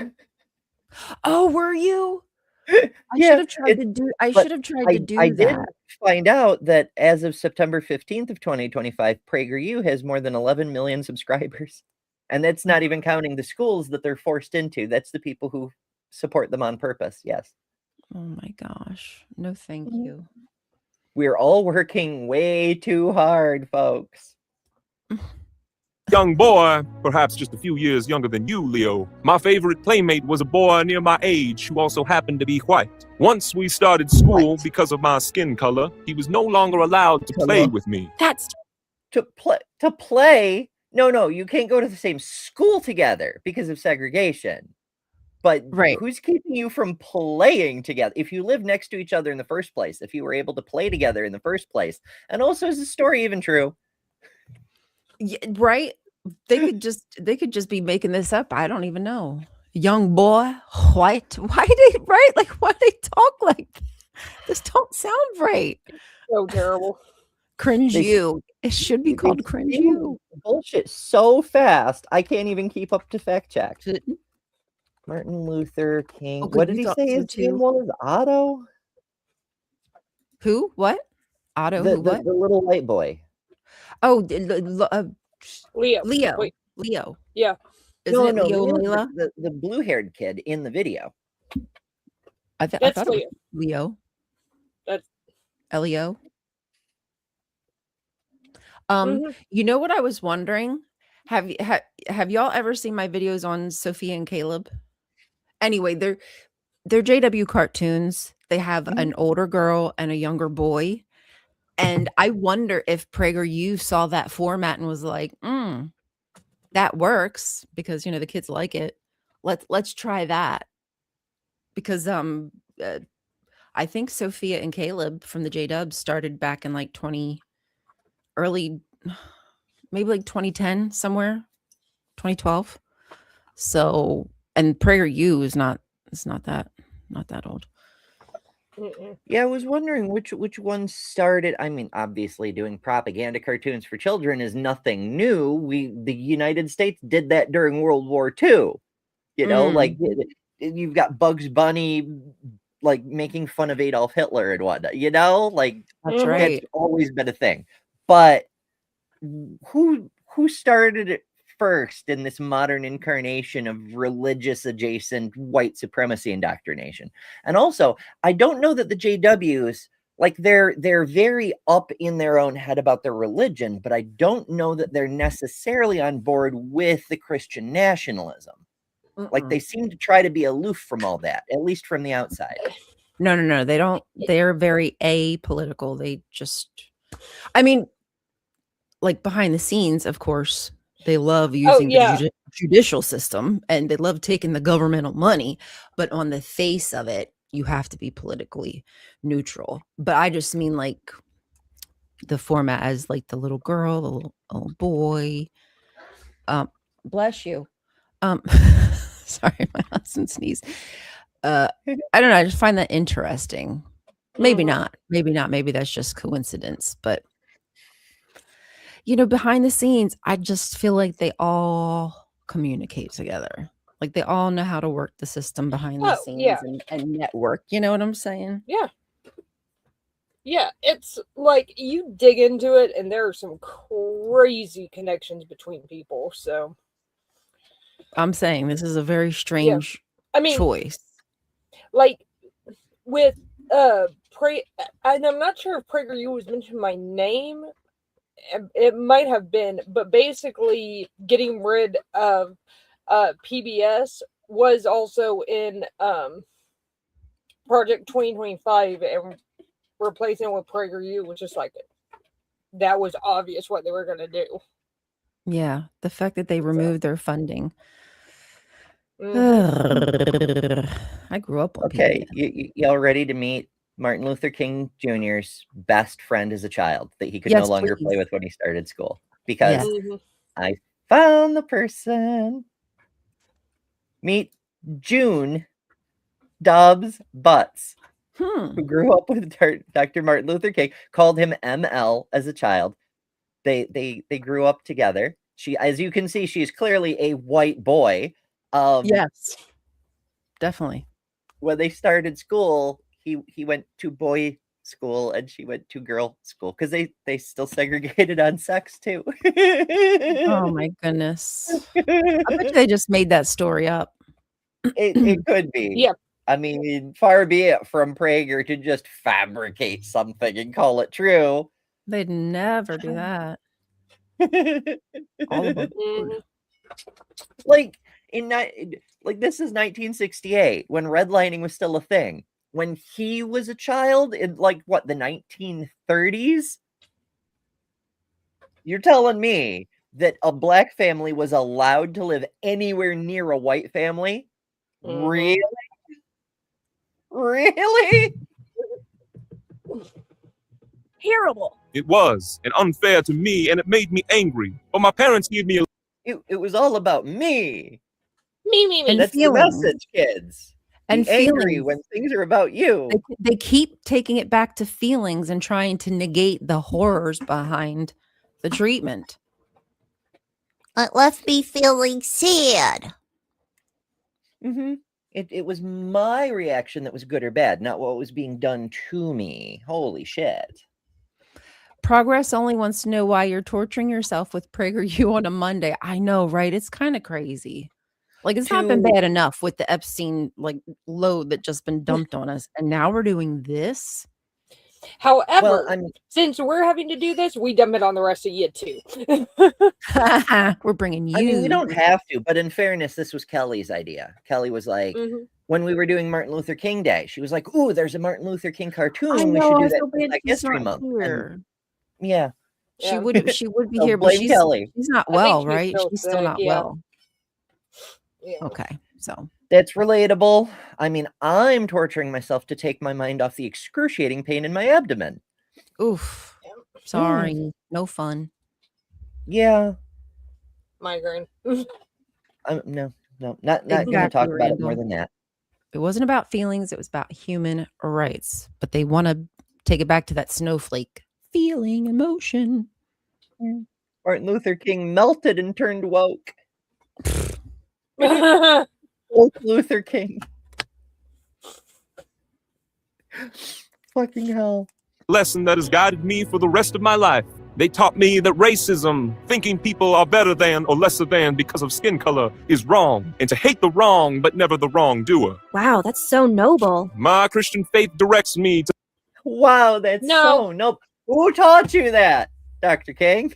Oh, were you? I should have tried to do. I should have tried to do I that. did find out that as of September 15th of 2025, PragerU has more than 11 million subscribers, and that's not even counting the schools that they're forced into. That's the people who support them on purpose. Yes. Oh my gosh. No, thank you. We're all working way too hard, folks. young boy, perhaps just a few years younger than you, Leo, my favorite playmate was a boy near my age who also happened to be white. Once we started school, because of my skin color, he was no longer allowed to play with me. That's To play? No, you can't go to the same school together because of segregation. But Right. who's keeping you from playing together? If you live next to each other in the first place, if you were able to play together in the first place, and also is the story even true? Yeah, right? They could just be making this up. I don't even know. Young boy, white. Why they right? Like why they talk like that? This don't sound right. So terrible. Cringe They- you. It should be They called cringe say you. bullshit so fast, I can't even keep up to fact check. Martin Luther King. Oh, good, What did you he thought say so his name too. was? Otto? Who? What? Otto? The, Who? the, What? the little white boy. Oh, Leo. Leo. Wait. Leo. Yeah. Isn't it Leo and Leo's Leela? the blue-haired kid in the video. I That's thought it was Leo. Leo. That's Leo. Mhm. You know what I was wondering? Have y'all ever seen my videos on Sophia and Caleb? Anyway, they're JW cartoons. They have an older girl and a younger boy. And I wonder if PragerU saw that format and was like, that works because the kids like it. Let's try that. Because I think Sophia and Caleb from the J-Dubs started back in like maybe like 2010 somewhere, 2012. So, and PragerU is not that old. Mm-mm. Yeah, I was wondering which one started. I mean, obviously doing propaganda cartoons for children is nothing new. The United States did that during World War II. Like you've got Bugs Bunny like making fun of Adolf Hitler and whatnot, like That's Mhm. right. that's always been a thing. But who started it first in this modern incarnation of religious adjacent white supremacy indoctrination? And also, I don't know that the JWs, like they're very up in their own head about their religion, but I don't know that they're necessarily on board with the Christian nationalism. Like they seem to try to be aloof from all that, at least from the outside. No, they don't. They're very apolitical. They just, I mean, like behind the scenes, of course, they love using yeah. the judicial system and they love taking the governmental money. But on the face of it, you have to be politically neutral. But I just mean like the format as like the little girl, the little boy. Bless you. Sorry, my husband sneezed. I don't know. I just find that interesting. Maybe not. Maybe that's just coincidence. But behind the scenes, I just feel like they all communicate together. Like they all know how to work the system behind the scenes yeah. and network. You know what I'm saying? Yeah. Yeah, it's like you dig into it and there are some crazy connections between people. So I'm saying this is a very strange choice. Like with and I'm not sure if PragerU was mentioned my name. It might have been, but basically getting rid of PBS was also in Project 2025 and replacing it with PragerU was just like that was obvious what they were going to do. Yeah, the fact that they removed their funding. Mhm. I grew up on Okay, PBS. y'all ready to meet Martin Luther King Jr.'s best friend as a child that he could no Yes, longer please. play with when he started school? Because Yes. Mhm. I found the person. Meet June Dobbs Butts, who grew up with Dr. Martin Luther King, called him ML as a child. They grew up together. She, as you can see, she's clearly a white boy. Yes, definitely. When they started school, he went to boy school and she went to girl school because they still segregated on sex too. Oh my goodness. I bet you they just made that story up. It could be. Yeah. I mean, far be it from Prager to just fabricate something and call it true. They'd never do that. All of them. Mhm. Like like this is 1968 when redlining was still a thing. When he was a child in like what, the 1930s? You're telling me that a black family was allowed to live anywhere near a white family? Mhm. Really? Really? Terrible. It was and unfair to me, and it made me angry. But my parents gave me a It was all about me. Me. And That's the feelings. message, kids. Be And angry feelings. when things are about you. They keep taking it back to feelings and trying to negate the horrors behind the treatment. It left me feeling sad. It was my reaction that was good or bad, not what was being done to me. Holy shit. Progress only wants to know why you're torturing yourself with PragerU on a Monday. I know, right? It's kind of crazy. Like, it's not been To- bad enough with the Epstein like load that just been dumped on us, and now we're doing this. However, I'm since we're having to do this, we dump it on the rest of you too. We're bringing you. I mean, we don't have to, but in fairness, this was Kelly's idea. Kelly was like, Mhm. when we were doing Martin Luther King Day, she was like, "Ooh, there's a Martin Luther King cartoon. I We know. should I do that feel for bad Black she's History not Month." And here. yeah, She Yeah. would be So here, but blame Kelly. she's not I think well, she's right? still She's still sick, not yeah. well. Yeah. Okay, so That's relatable. I mean, I'm torturing myself to take my mind off the excruciating pain in my abdomen. oof. Sorry, no fun. Yeah, Migraine. no, not going to Exactly, talk about it more Randall. than that. It wasn't about feelings, it was about human rights. But they want to take it back to that snowflake feeling emotion. Martin Luther King melted and turned woke. Woke Luther King. Fucking hell. lesson that has guided me for the rest of my life. They taught me that racism, thinking people are better than or lesser than because of skin color, is wrong, and to hate the wrong but never the wrongdoer. Wow, that's so noble. My Christian faith directs me to Wow, that's No. so nope. Who taught you that, Dr. King?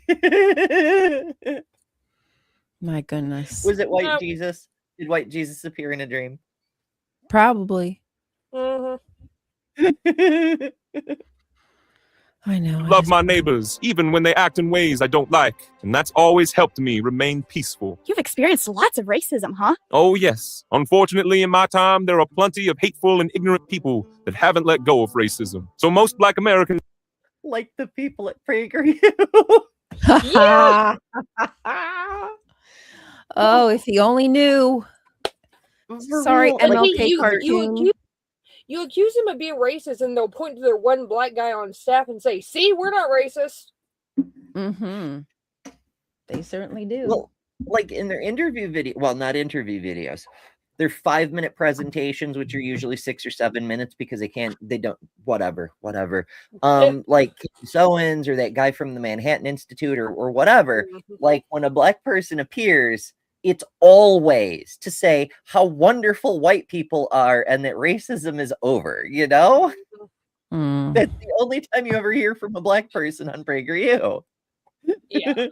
My goodness. Was it White No. Jesus? Did White Jesus appear in a dream? Probably. Mhm. I know. love my neighbors, even when they act in ways I don't like, and that's always helped me remain peaceful. You've experienced lots of racism, huh? Oh, yes. Unfortunately, in my time, there are plenty of hateful and ignorant people that haven't let go of racism. So most Black Americans Like the people at PragerU. Yeah. Oh, if he only knew. For Sorry, real, And MLK wait, cartoon. you accuse them of being racist, and they'll point to their one black guy on staff and say, "See, we're not racist." Mm-hmm. They certainly do. Well, like in their interview video, well, not interview videos. They're 5-minute presentations, which are usually 6 or 7 minutes because they don't, whatever. Like Candace Owens or that guy from the Manhattan Institute or whatever. Like when a Black person appears, it's always to say how wonderful white people are and that racism is over, you know? Mm. That's the only time you ever hear from a Black person on PragerU. Yeah.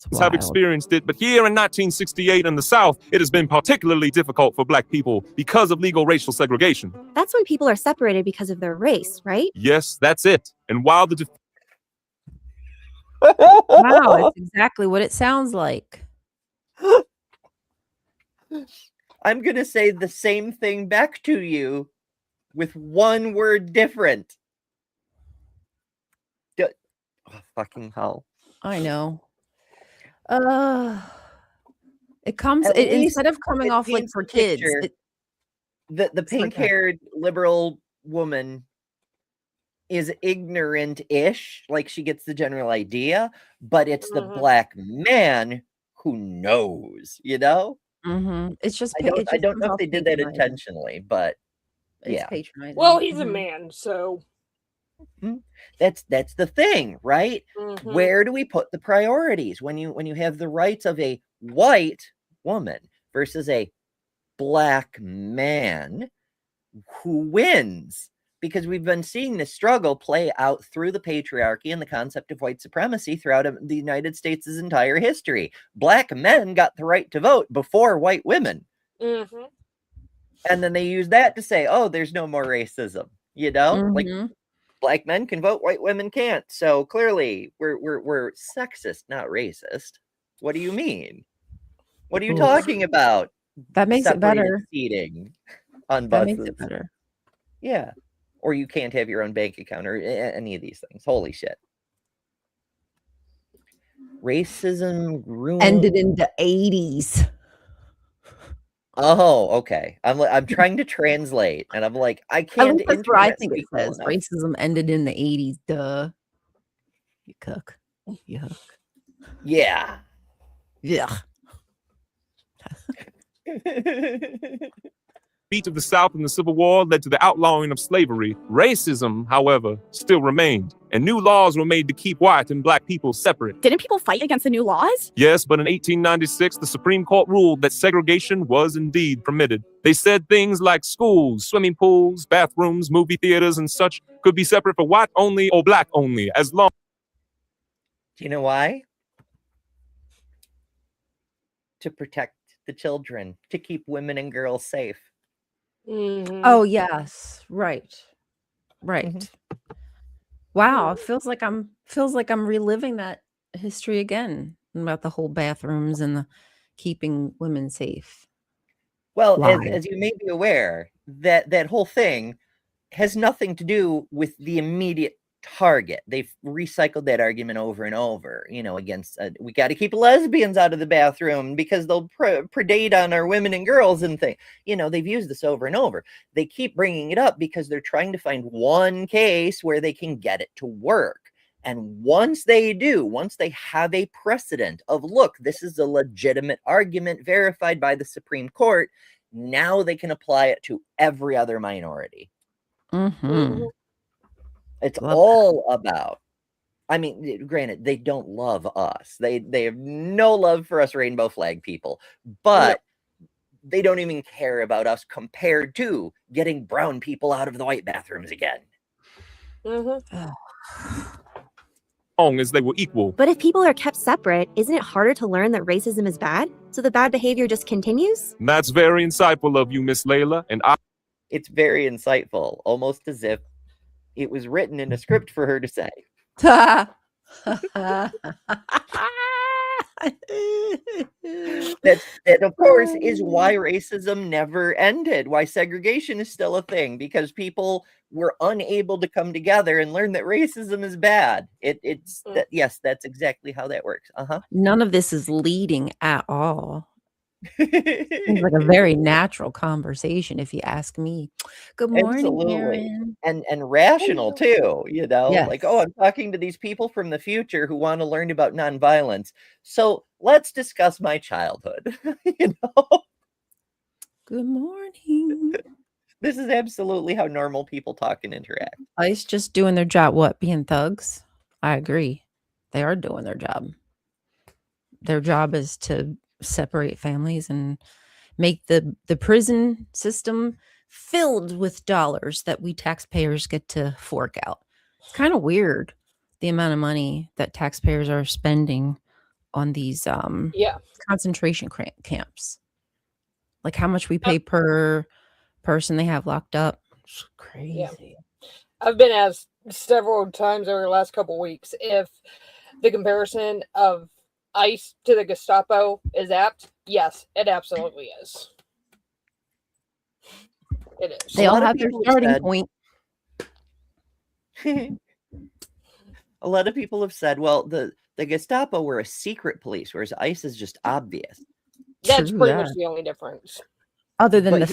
It's have wild. experienced it, but here in 1968 in the South, it has been particularly difficult for Black people because of legal racial segregation. That's when people are separated because of their race, right? Yes, that's it. And while the Wow, it's exactly what it sounds like. I'm going to say the same thing back to you with one word different. Oh, fucking hell. I know. It comes At least instead of coming it off like paints for the kids. picture. The like that. pink-haired liberal woman is ignorant-ish, like she gets the general idea, but it's the Black man who knows, you know? It's just I don't comes know if off they did that patronizing. intentionally, but It's yeah. patronizing. Well, he's a Mhm. man, so That's the thing, right? mhm. Where do we put the priorities when you have the rights of a white woman versus a Black man? Who wins? because we've been seeing this struggle play out through the patriarchy and the concept of white supremacy throughout the United States' entire history. Black men got the right to vote before white women. Mm-hmm. And then they use that to say, oh, there's no more racism. You know, like black men can vote, white women can't. So clearly we're sexist, not racist. What do you mean? What are you talking about? That makes it Separated better. seating on That buses. makes it better. Yeah. Or you can't have your own bank account or any of these things. Holy shit. Racism ruined. Ended in the 80s. Oh, okay. I'm trying to translate, and I'm like, I At can't. least that's what I internet think it speak well says. enough. Racism ended in the 80s. Duh. You cook. Yuck. Yeah. Yeah. Defeat of the South in the Civil War led to the outlawing of slavery. Racism, however, still remained, and new laws were made to keep white and black people separate. Didn't people fight against the new laws? Yes, but in 1896, the Supreme Court ruled that segregation was indeed permitted. They said things like schools, swimming pools, bathrooms, movie theaters, and such could be separate for white only or black only, as long. Do you know why? To protect the children, to keep women and girls safe. Mm-hmm. Oh yes, right. Wow, it feels like I'm reliving that history again about the whole bathrooms and the keeping women safe. Well, as you may be aware, that whole thing has nothing to do with the immediate target. They've recycled that argument over and over, you know, against we got to keep lesbians out of the bathroom because they'll predate on our women and girls and things. You know, they've used this over and over. They keep bringing it up because they're trying to find one case where they can get it to work. And once they do, once they have a precedent of, look, this is a legitimate argument verified by the Supreme Court, now they can apply it to every other minority. It's all about, I mean, granted, they don't love us. They have no love for us rainbow flag people, but they don't even care about us compared to getting brown people out of the white bathrooms again. Long as they were equal. But if people are kept separate, isn't it harder to learn that racism is bad? So the bad behavior just continues? That's very insightful of you, Miss Layla, and It's very insightful, almost as if it was written in a script for her to say. That, of course, is why racism never ended, why segregation is still a thing, because people were unable to come together and learn that racism is bad. Yes, that's exactly how that works. None of this is leading at all. Seems like a very natural conversation, if you ask me. Good morning, Absolutely. Aaron. And rational too, you know, Yes. like, oh, I'm talking to these people from the future who want to learn about nonviolence. So let's discuss my childhood. You know, Good morning. this is absolutely how normal people talk and interact. ICE just doing their job. What, being thugs? I agree. They are doing their job. Their job is to separate families and make the prison system filled with dollars that we taxpayers get to fork out. It's kind of weird, the amount of money that taxpayers are spending on these concentration camps. Like how much we pay per person they have locked up. It's crazy. Yeah. I've been asked several times over the last couple weeks if the comparison of ICE to the Gestapo is apt. Yes, it absolutely is. It is. They all have their starting point. A lot of people have said, well, the Gestapo were a secret police, whereas ICE is just obvious. That's True pretty that. much the only difference. Other than But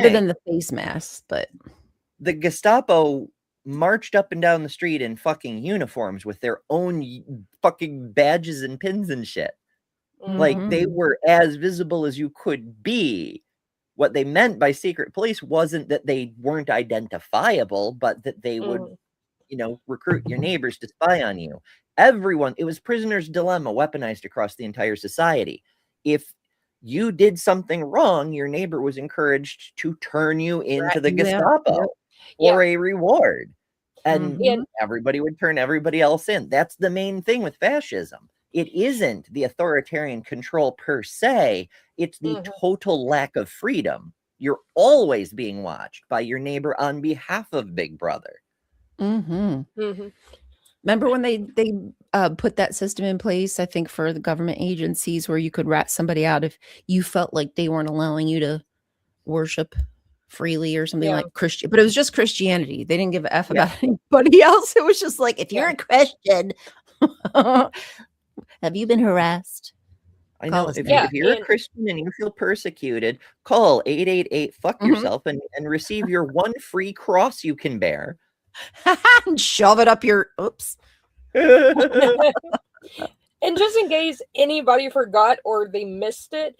than the face masks, but the Gestapo marched up and down the street in fucking uniforms with their own fucking badges and pins and shit. Like they were as visible as you could be. What they meant by secret police wasn't that they weren't identifiable, but that they would, you know, recruit your neighbors to spy on you. Everyone, it was prisoner's dilemma weaponized across the entire society. If you did something wrong, your neighbor was encouraged to turn you into the Gestapo. or a reward. And And everybody would turn everybody else in. That's the main thing with fascism. It isn't the authoritarian control per se, it's the total lack of freedom. You're always being watched by your neighbor on behalf of Big Brother. Remember when they put that system in place, I think, for the government agencies where you could rat somebody out if you felt like they weren't allowing you to worship freely or something like Christian, but it was just Christianity. They didn't give a F about anybody else. It was just like, if you're a Christian, have you been harassed? I know. If you're a Christian and you feel persecuted, call 888 fuck yourself and receive your one free cross you can bear. And shove it up your oops. And just in case anybody forgot or they missed it,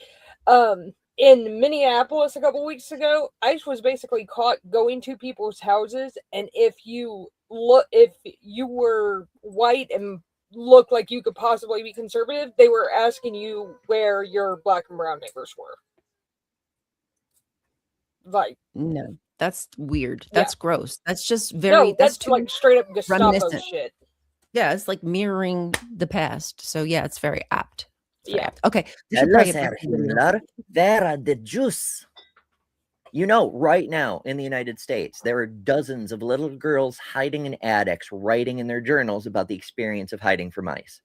in Minneapolis a couple weeks ago, ICE was basically caught going to people's houses, and if you were white and looked like you could possibly be conservative, they were asking you where your black and brown neighbors were. Like, no, that's weird. That's gross. That's just very. That's too like straight up Gestapo reminiscent. shit. Yeah, it's like mirroring the past. So yeah, it's very apt. Yeah. Okay. There are the Jews. You know, right now in the United States, there are dozens of little girls hiding in attics, writing in their journals about the experience of hiding from ICE.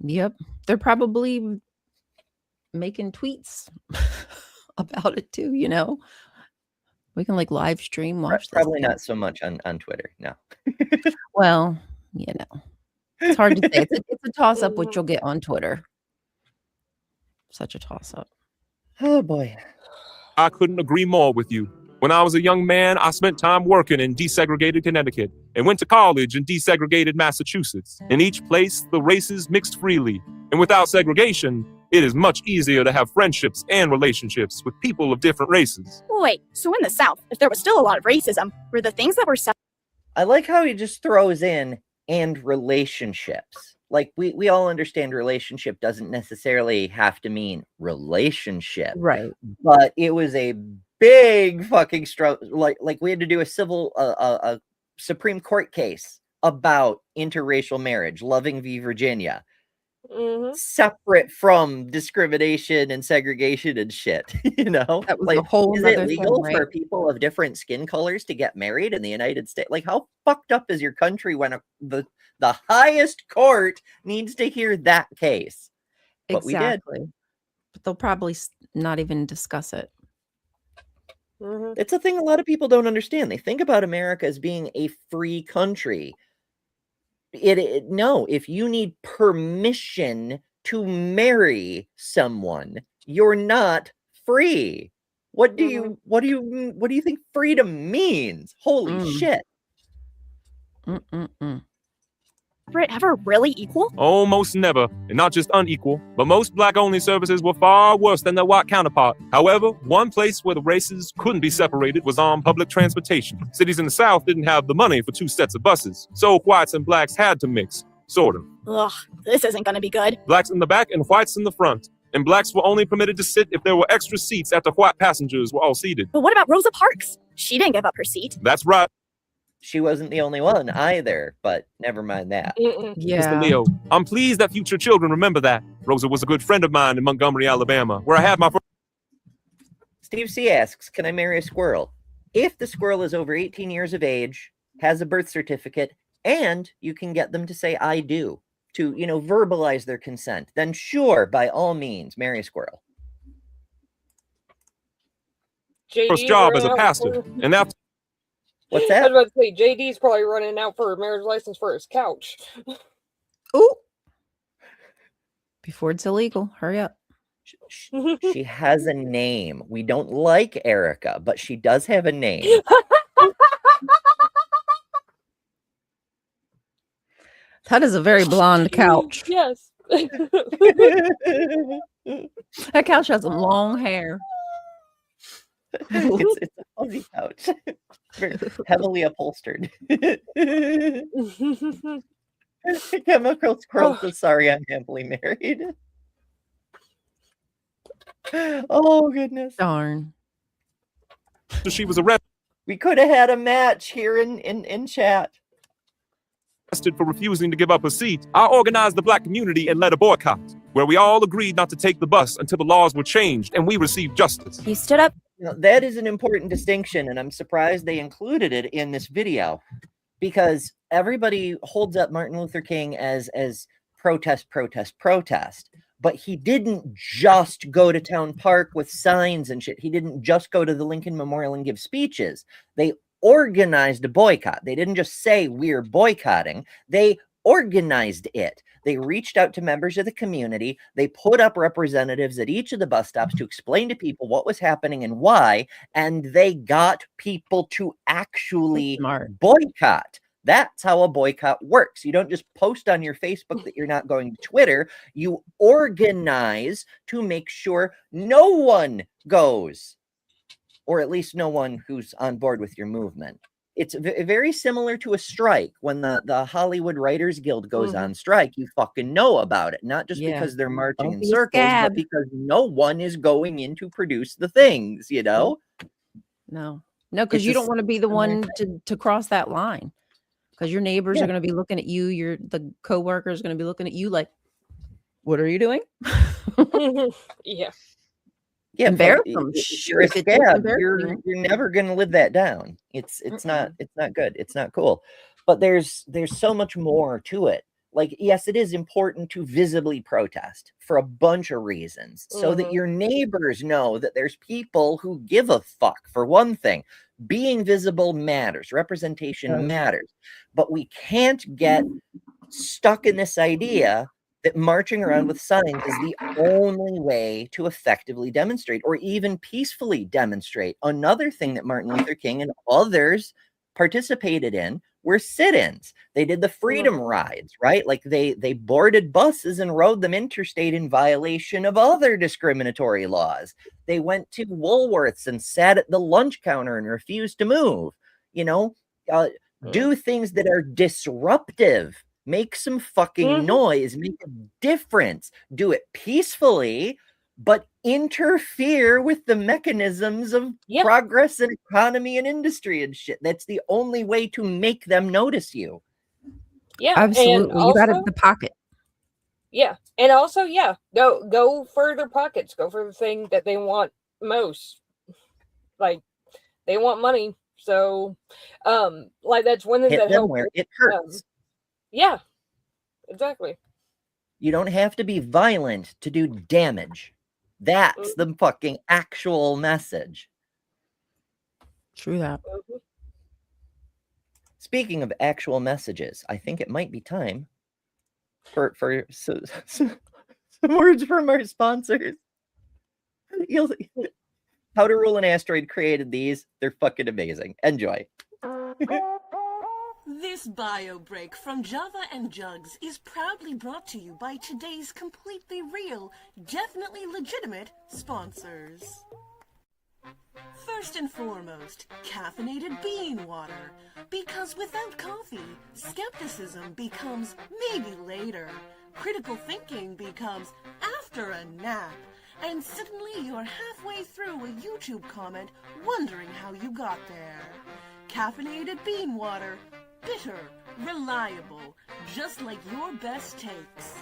Yep. They're probably making tweets about it too, you know. We can like live stream watch Probably not so much on Twitter, no. Well, you know. It's hard to say. It's a toss-up what you'll get on Twitter. Such a toss-up. Oh, boy. I couldn't agree more with you. When I was a young man, I spent time working in desegregated Connecticut and went to college in desegregated Massachusetts. In each place, the races mixed freely. And without segregation, it is much easier to have friendships and relationships with people of different races. Wait, so in the South, if there was still a lot of racism, were the things that were I like how he just throws in and relationships. Like we all understand relationship doesn't necessarily have to mean relationship. Right. But it was a big fucking struggle. Like we had to do a Supreme Court case about interracial marriage, Loving v. Virginia. Separate from discrimination and segregation and shit, you know? That was like, a whole is other it legal thing, for right? people of different skin colors to get married in the United States? Like, how fucked up is your country when the highest court needs to hear that case? But Exactly. we did. But they'll probably not even discuss it. It's a thing a lot of people don't understand. They think about America as being a free country. No, if you need permission to marry someone, you're not free. What do you think freedom means? Holy shit. Were it ever really equal? Almost never, and not just unequal, but most black-only services were far worse than their white counterpart. However, one place where the races couldn't be separated was on public transportation. Cities in the South didn't have the money for 2 sets of buses, so whites and blacks had to mix, sort of. Ugh, this isn't gonna be good. Blacks in the back and whites in the front. And blacks were only permitted to sit if there were extra seats after white passengers were all seated. But what about Rosa Parks? She didn't give up her seat. That's right. She wasn't the only one either, but never mind that. Yeah. Mr. Leo, I'm pleased that future children remember that. Rosa was a good friend of mine in Montgomery, Alabama, where I had my first... Steve C. asks, can I marry a squirrel? If the squirrel is over 18 years of age, has a birth certificate, and you can get them to say, I do, to, verbalize their consent, then sure, by all means, marry a squirrel. First job as a pastor, and after... What's I that? was about to say, JD's probably running out for a marriage license for his couch. Ooh. Before it's illegal. Hurry up. She has a name. We don't like Erica, but she does have a name. That is a very blonde couch. Yes. That couch has some long hair. It's a fuzzy couch. Very heavily upholstered. Chemical Squirrel says, sorry, I'm happily married. Oh, goodness. Darn. She was arrested. We could have had a match here in chat. For refusing to give up a seat, I organized the black community and led a boycott, where we all agreed not to take the bus until the laws were changed and we received justice. You stood up. That is an important distinction, and I'm surprised they included it in this video, because everybody holds up Martin Luther King as protest, but he didn't just go to Town Park with signs and shit. He didn't just go to the Lincoln Memorial and give speeches. They organized a boycott. They didn't just say we're boycotting. They organized it. They reached out to members of the community. They put up representatives at each of the bus stops to explain to people what was happening and why, and they got people to actually boycott. That's how a boycott works. You don't just post on your Facebook that you're not going to Twitter. You organize to make sure no one goes, or at least no one who's on board with your movement. It's very similar to a strike. When the Hollywood Writers Guild goes on strike, you fucking know about it. Not just because they're marching in circles, but because no one is going in to produce the things, you know? No, because you don't want to be the one to cross that line. Because your neighbors are going to be looking at you. The coworker is going to be looking at you like, what are you doing? Yeah. Yeah, embarrass them. If You're a scab, you're never going to live that down. It's not good. It's not cool. But there's so much more to it. Like, yes, it is important to visibly protest for a bunch of reasons, so that your neighbors know that there's people who give a fuck. For one thing, being visible matters. Representation matters. But we can't get stuck in this idea that marching around with signs is the only way to effectively demonstrate or even peacefully demonstrate. Another thing that Martin Luther King and others participated in were sit-ins. They did the freedom rides, right? Like they boarded buses and rode them interstate in violation of other discriminatory laws. They went to Woolworths and sat at the lunch counter and refused to move. You know, do things that are disruptive. Make some fucking noise, make a difference, do it peacefully, but interfere with the mechanisms of progress and economy and industry and shit. That's the only way to make them notice you. Yeah, absolutely. And also, you got the pocket. Yeah, and also, go for their pockets. Go for the thing that they want most. Like, they want money, so like that's one thing that helps. Where it hurts. Yeah, exactly. You don't have to be violent to do damage. That's the fucking actual message. True that. Speaking of actual messages, I think it might be time for some words from our sponsors. How to Rule an Asteroid created these. They're fucking amazing. Enjoy. This bio break from Java and Jugs is proudly brought to you by today's completely real, definitely legitimate sponsors. First and foremost, caffeinated bean water. Because without coffee, skepticism becomes maybe later. Critical thinking becomes after a nap. And suddenly you're halfway through a YouTube comment wondering how you got there. Caffeinated bean water. Bitter, reliable, just like your best takes.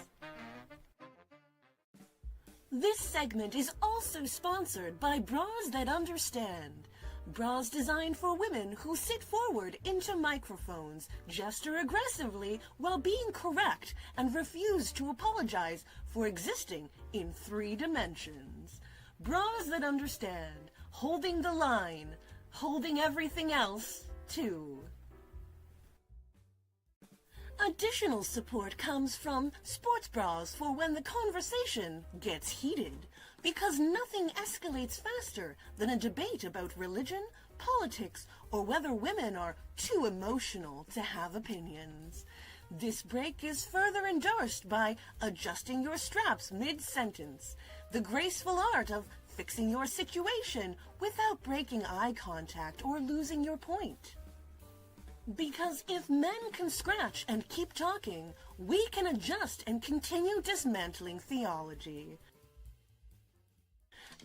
This segment is also sponsored by Bras That Understand. Bras designed for women who sit forward into microphones, gesture aggressively while being correct, and refuse to apologize for existing in 3 dimensions. Bras That Understand, holding the line, holding everything else, too. Additional support comes from sports bras for when the conversation gets heated, because nothing escalates faster than a debate about religion, politics, or whether women are too emotional to have opinions. This break is further endorsed by adjusting your straps mid-sentence, the graceful art of fixing your situation without breaking eye contact or losing your point. Because if men can scratch and keep talking, we can adjust and continue dismantling theology.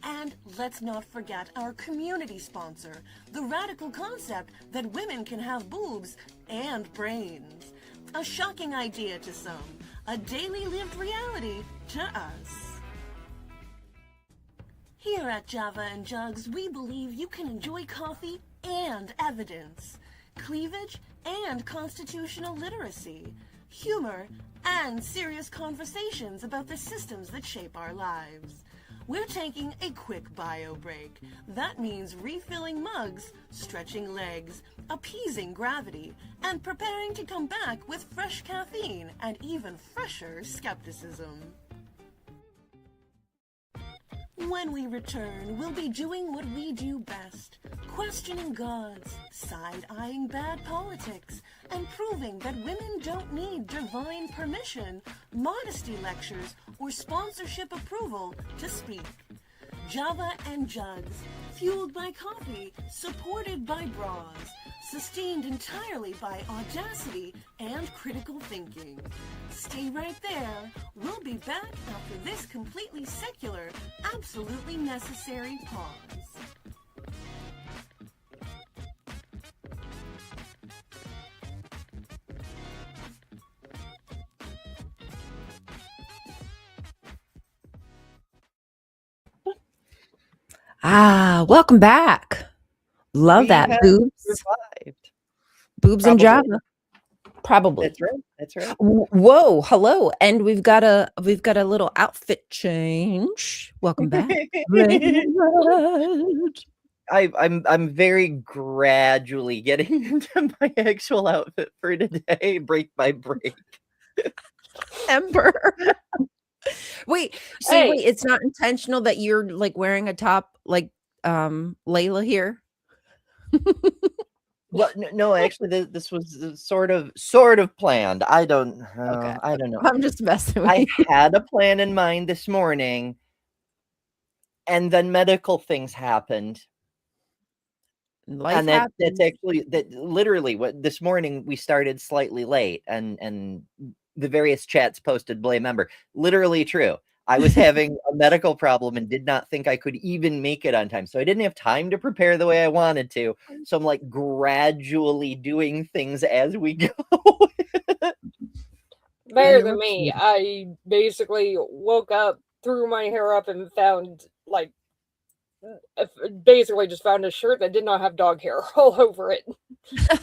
And let's not forget our community sponsor, the radical concept that women can have boobs and brains. A shocking idea to some, a daily lived reality to us. Here at Java and Jugs, we believe you can enjoy coffee and evidence, cleavage and constitutional literacy, humor and serious conversations about the systems that shape our lives. We're taking a quick bio break. That means refilling mugs, stretching legs, appeasing gravity, and preparing to come back with fresh caffeine and even fresher skepticism. When we return, we'll be doing what we do best, questioning gods, side-eyeing bad politics, and proving that women don't need divine permission, modesty lectures, or sponsorship approval to speak. Java and Jugs, fueled by coffee, supported by bras, sustained entirely by audacity and critical thinking. Stay right there. We'll be back after this completely secular, absolutely necessary pause. Welcome back. Love that. Boobs. Survived. Boobs and Probably. Java. Probably. That's right. That's right. Whoa, hello. And we've got a little outfit change. Welcome back. I'm very gradually getting into my actual outfit for today, break by break. Ember. Wait, so Hey. wait, it's not intentional that you're like wearing a top like Layla here? Well, no, actually, this was sort of planned. I don't know. I'm just messing with I you. had a plan in mind this morning, and then medical things happened. Life And happens. that's actually literally what this morning we started slightly late, and the various chats posted blame member. Literally true. I was having a medical problem and did not think I could even make it on time. So I didn't have time to prepare the way I wanted to. So I'm like gradually doing things as we go. Better than me. I basically woke up, threw my hair up, and found basically just found a shirt that did not have dog hair all over it.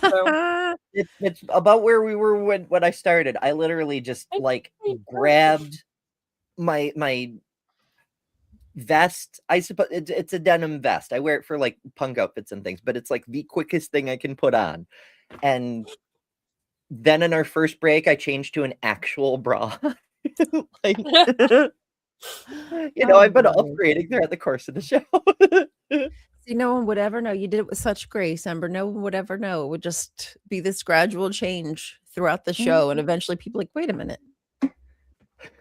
So, It's about where we were when I started. I literally just grabbed my vest. I suppose it's a denim vest. I wear it for like punk outfits and things, but it's like the quickest thing I can put on. And then in our first break, I changed to an actual bra. I've been upgrading throughout the course of the show. See, no one would ever know. You did it with such grace, Ember. No one would ever know. It would just be this gradual change throughout the show. And eventually people like, wait a minute.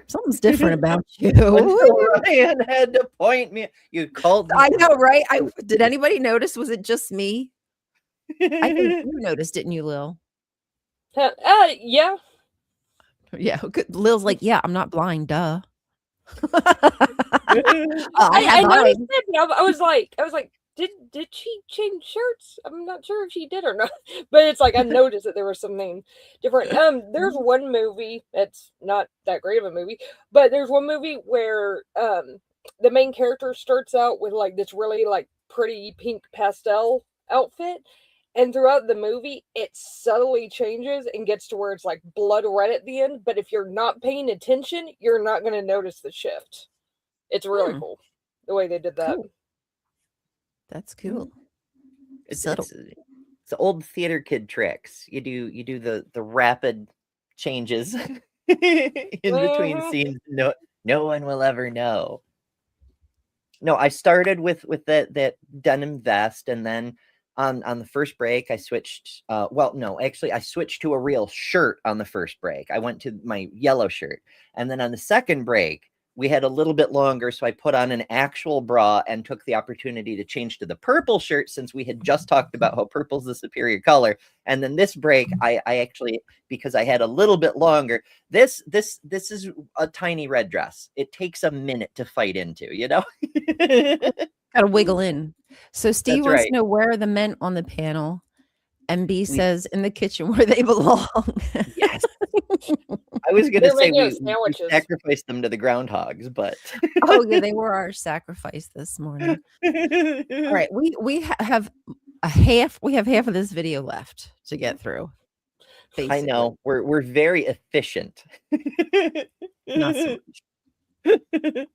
Something's different about you. Ryan had to point me. You called me. I know, right? Did anybody notice? Was it just me? I think you noticed, didn't you, Lil? yeah. Yeah. Lil's like, yeah, I'm not blind, duh. I noticed it. And I was like, did she change shirts? I'm not sure if she did or not, but it's like I noticed that there was something different. There's one movie that's not that great of a movie, but there's one movie where the main character starts out with like this really like pretty pink pastel outfit, and throughout the movie it subtly changes and gets to where it's like blood red at the end. But if you're not paying attention, you're not going to notice the shift. It's really cool the way they did that. Cool. That's cool. It's old theater kid tricks. You do the rapid changes in between scenes. No one will ever know. No, I started with that denim vest, and then on the first break I switched. I switched to a real shirt on the first break. I went to my yellow shirt, and then on the second break we had a little bit longer, so I put on an actual bra and took the opportunity to change to the purple shirt since we had just talked about how purple's the superior color. And then this break, I actually, because I had a little bit longer, this is a tiny red dress. It takes a minute to fight into, you know? Gotta wiggle in. So Steve That's wants right. to know where are the men on the panel. MB says in the kitchen where they belong. Yes. I was going to They're say making we us sandwiches. sacrificed them to the groundhogs, but Oh yeah, they were our sacrifice this morning. All right, we have half of this video left to get through. I basically. know we're very efficient. Not so much.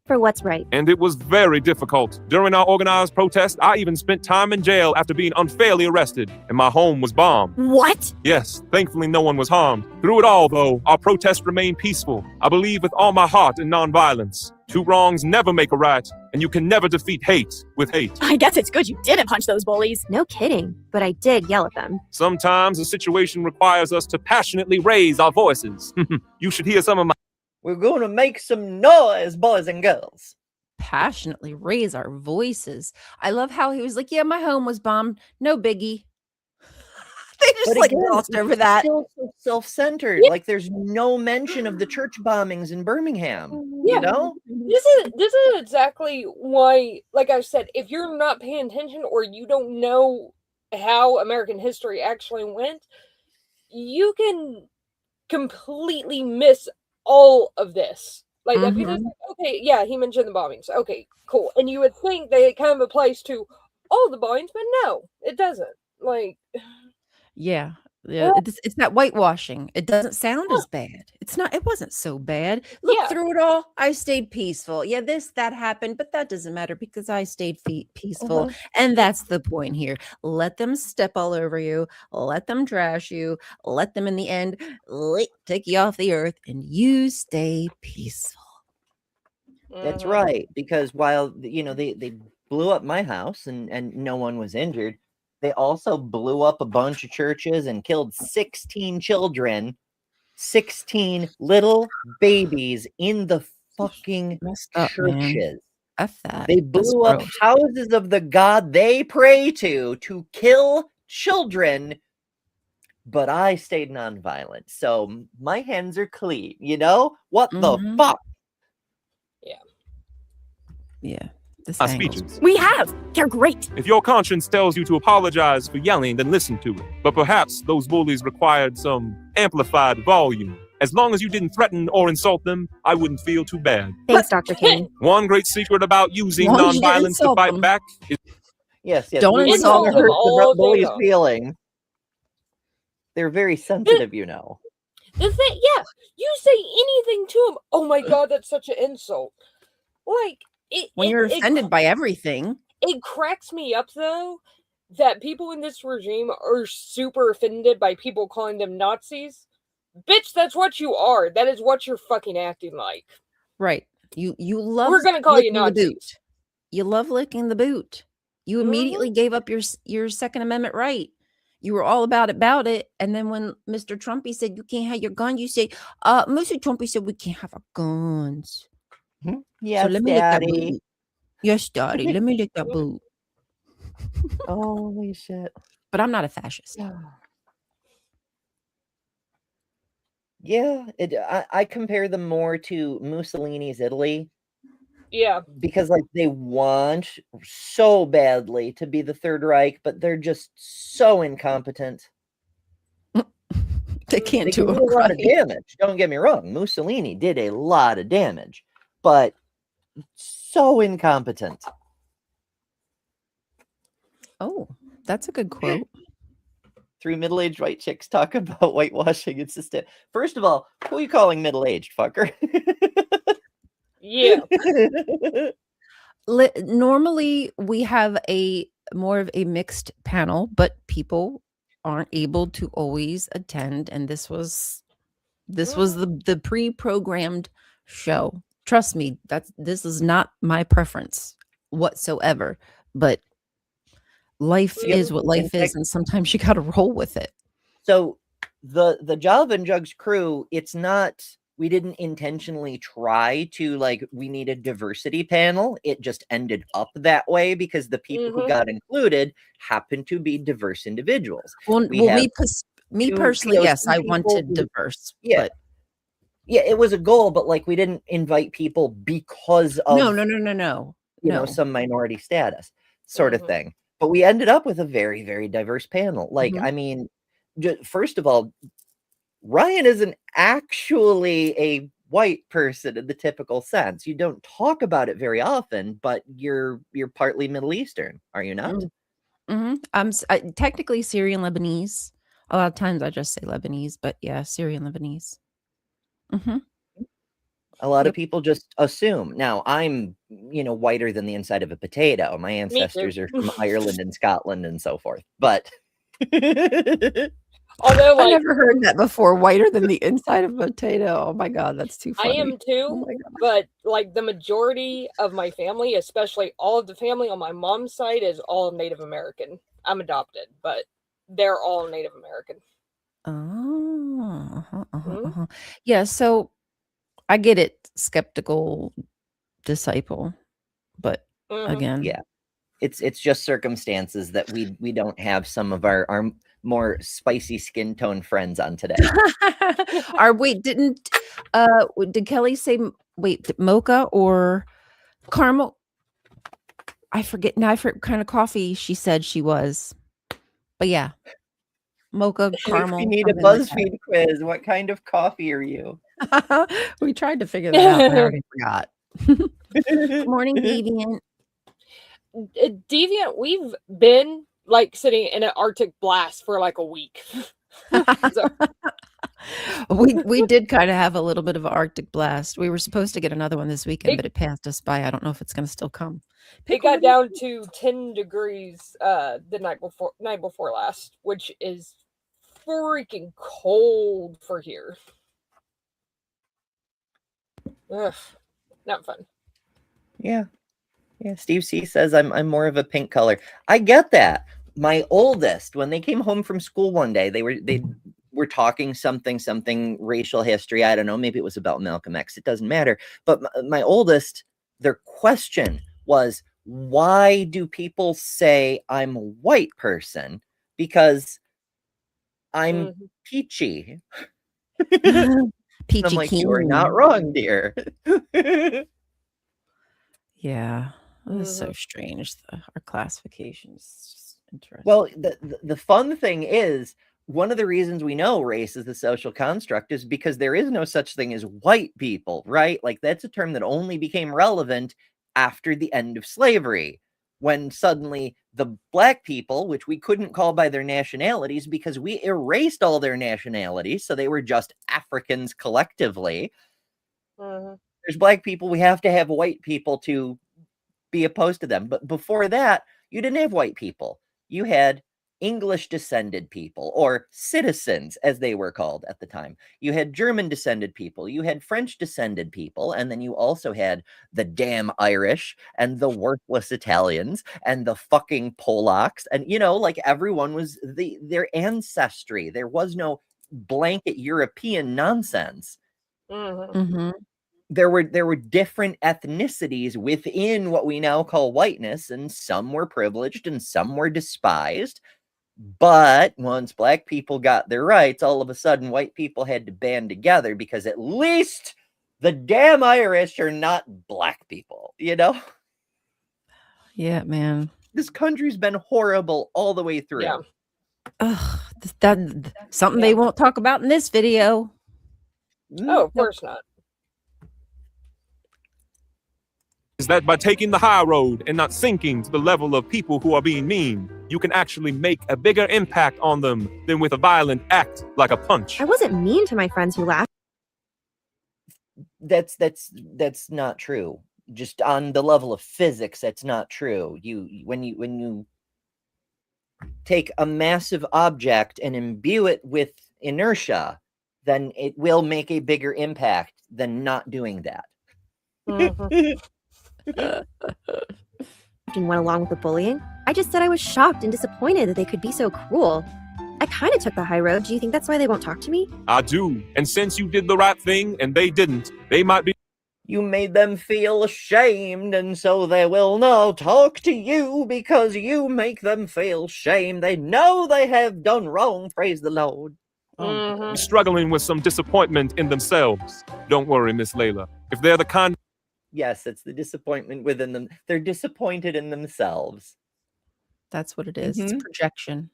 For what's right. And it was very difficult. During our organized protest, I even spent time in jail after being unfairly arrested, and my home was bombed. What? Yes, thankfully no one was harmed. Through it all, though, our protest remained peaceful. I believe with all my heart in nonviolence. Two wrongs never make a right, and you can never defeat hate with hate. I guess it's good you didn't punch those bullies. No kidding, but I did yell at them. Sometimes a situation requires us to passionately raise our voices. You should hear some of my We're going to make some noise, boys and girls. Passionately raise our voices. I love how he was like, yeah, my home was bombed. No biggie. They just But like again, glossed it's over that. still so self-centered. Like there's no mention of the church bombings in Birmingham. Yeah. You know? This is exactly why, like I said, if you're not paying attention or you don't know how American history actually went, you can completely miss all of this. Like that because okay, yeah, he mentioned the bombings. Okay, cool. And you would think that it kind of applies to all the bombings, but no, it doesn't. Like Yeah. Yeah, it's that whitewashing. It doesn't sound as bad. It's not. It wasn't so bad. Look, Yeah. through it all, I stayed peaceful. Yeah, that happened, but that doesn't matter because I stayed peaceful, and that's the point here. Let them step all over you. Let them trash you. Let them, in the end, take you off the earth, and you stay peaceful. That's right. Because while they blew up my house and no one was injured, they also blew up a bunch of churches and killed 16 children, 16 little babies in the fucking Messed up, man. churches. F that. They That's blew up gross. houses of the God they pray to kill children. But I stayed nonviolent. So my hands are clean. You know? What the fuck? Yeah. my speeches. We have. They're great. If your conscience tells you to apologize for yelling, then listen to it. But perhaps those bullies required some amplified volume. As long as you didn't threaten or insult them, I wouldn't feel too bad. Thanks, Dr. King. One great secret about using As long as you didn't nonviolence to insult fight them. back is Yes. Don't we insult wouldn't them hurt all the bullies' day long. feelings. They're very sensitive, you know. The thing, yeah, you say anything to him. Oh my god, that's such an insult. Like When you're offended by everything. It cracks me up though that people in this regime are super offended by people calling them Nazis. Bitch, that's what you are. That is what you're fucking acting like. Right. You love We're gonna call you licking the Nazis. boot. You love licking the boot. You immediately gave up your Second Amendment right. You were all about it. And then when Mr. Trumpy said you can't have your gun, you say, Mr. Trumpy said we can't have our guns. Yes, So let me lick that Daddy. boot. Yes, Daddy. Let me lick that boot. Holy shit. But I'm not a fascist. Yeah, I compare them more to Mussolini's Italy Yeah. because like they want so badly to be the Third Reich, but they're just so incompetent. They can't They do can it do a lot of right. damage. Don't get me wrong. Mussolini did a lot of damage, but so incompetent. Oh, that's a good quote. Three middle-aged white chicks talk about whitewashing and system. First of all, who are you calling middle-aged, fucker? Yeah. Normally we have a more of a mixed panel, but people aren't able to always attend, and this was the pre-programmed show. Trust me, this is not my preference whatsoever, but life is what life is, and sometimes you got to roll with it. So the Java and Jugs crew, it's not we didn't intentionally try to, like, we need a diversity panel. It just ended up that way because the people who got included happened to be diverse individuals. Well, We have me two personally, POC yes, I people wanted who- diverse. Yeah. But Yeah, it was a goal, but like we didn't invite people because of no. some minority status sort of thing. But we ended up with a very, very diverse panel. Like, I mean, first of all, Ryan isn't actually a white person in the typical sense. You don't talk about it very often, but you're partly Middle Eastern, are you not? I'm technically Syrian Lebanese. A lot of times I just say Lebanese, but yeah, Syrian Lebanese. A lot of people just assume. Now, I'm, whiter than the inside of a potato. My ancestors are from Ireland and Scotland and so forth. But Although, I like, never heard that before. Whiter than the inside of a potato. Oh my god, that's too I funny. am too, but like the majority of my family, especially all of the family on my mom's side, is all Native American. I'm adopted, but they're all Native American. Oh, yeah. So I get it, skeptical disciple, but again, yeah, it's just circumstances that we don't have some of our more spicy skin tone friends on today. did Kelly say mocha or caramel? I forget now. I forget what kind of coffee she said she was, but yeah, mocha, caramel. We need a BuzzFeed quiz. What kind of coffee are you? We tried to figure that out, and I already forgot. Good morning, Deviant. Deviant, we've been like sitting in an Arctic blast for like a week. We did kind of have a little bit of an Arctic blast. We were supposed to get another one this weekend, but it passed us by. I don't know if it's going to still come. It got down to 10 degrees the night before last, which is freaking cold for here. Ugh, not fun. Yeah. Steve C says I'm more of a pink color. I get that. My oldest, when they came home from school one day, they were talking something racial history. I don't know. Maybe it was about Malcolm X. It doesn't matter. But my oldest, their question was, why do people say I'm a white person? Because I'm peachy. Peachy. I'm like, you are not wrong, dear. Yeah, this is so strange. Our classifications, just interesting. Well, the fun thing is, one of the reasons we know race is the social construct is because there is no such thing as white people, right? Like, that's a term that only became relevant after the end of slavery, when suddenly the black people, which we couldn't call by their nationalities because we erased all their nationalities, so they were just Africans collectively. There's black people, we have to have white people to be opposed to them. But before that, you didn't have white people. You had English descended people, or citizens as they were called at the time. You had German descended people, you had French descended people, and then you also had the damn Irish and the worthless Italians and the fucking Polacks, and like everyone was their ancestry. There was no blanket European nonsense. There were different ethnicities within what we now call whiteness, and some were privileged and some were despised. But once black people got their rights, all of a sudden white people had to band together because at least the damn Irish are not black people, Yeah, man. This country's been horrible all the way through. Yeah. Ugh, that something they won't talk about in this video. Oh, of course not. Is that by taking the high road and not sinking to the level of people who are being mean, you can actually make a bigger impact on them than with a violent act like a punch. I wasn't mean to my friends who laughed. That's not true. Just on the level of physics, that's not true. When you take a massive object and imbue it with inertia, then it will make a bigger impact than not doing that. And went along with the bullying. I just said I was shocked and disappointed that they could be so cruel. I kind of took the high road. Do you think that's why they won't talk to me? I do. And since you did the right thing and they didn't, they might be. You made them feel ashamed, and so they will now talk to you because you make them feel shame. They know they have done wrong, praise the Lord. Struggling with some disappointment in themselves. Don't worry, Miss Layla. If they're the kind. Yes, it's the disappointment within them. They're disappointed in themselves. That's what it is. It's projection.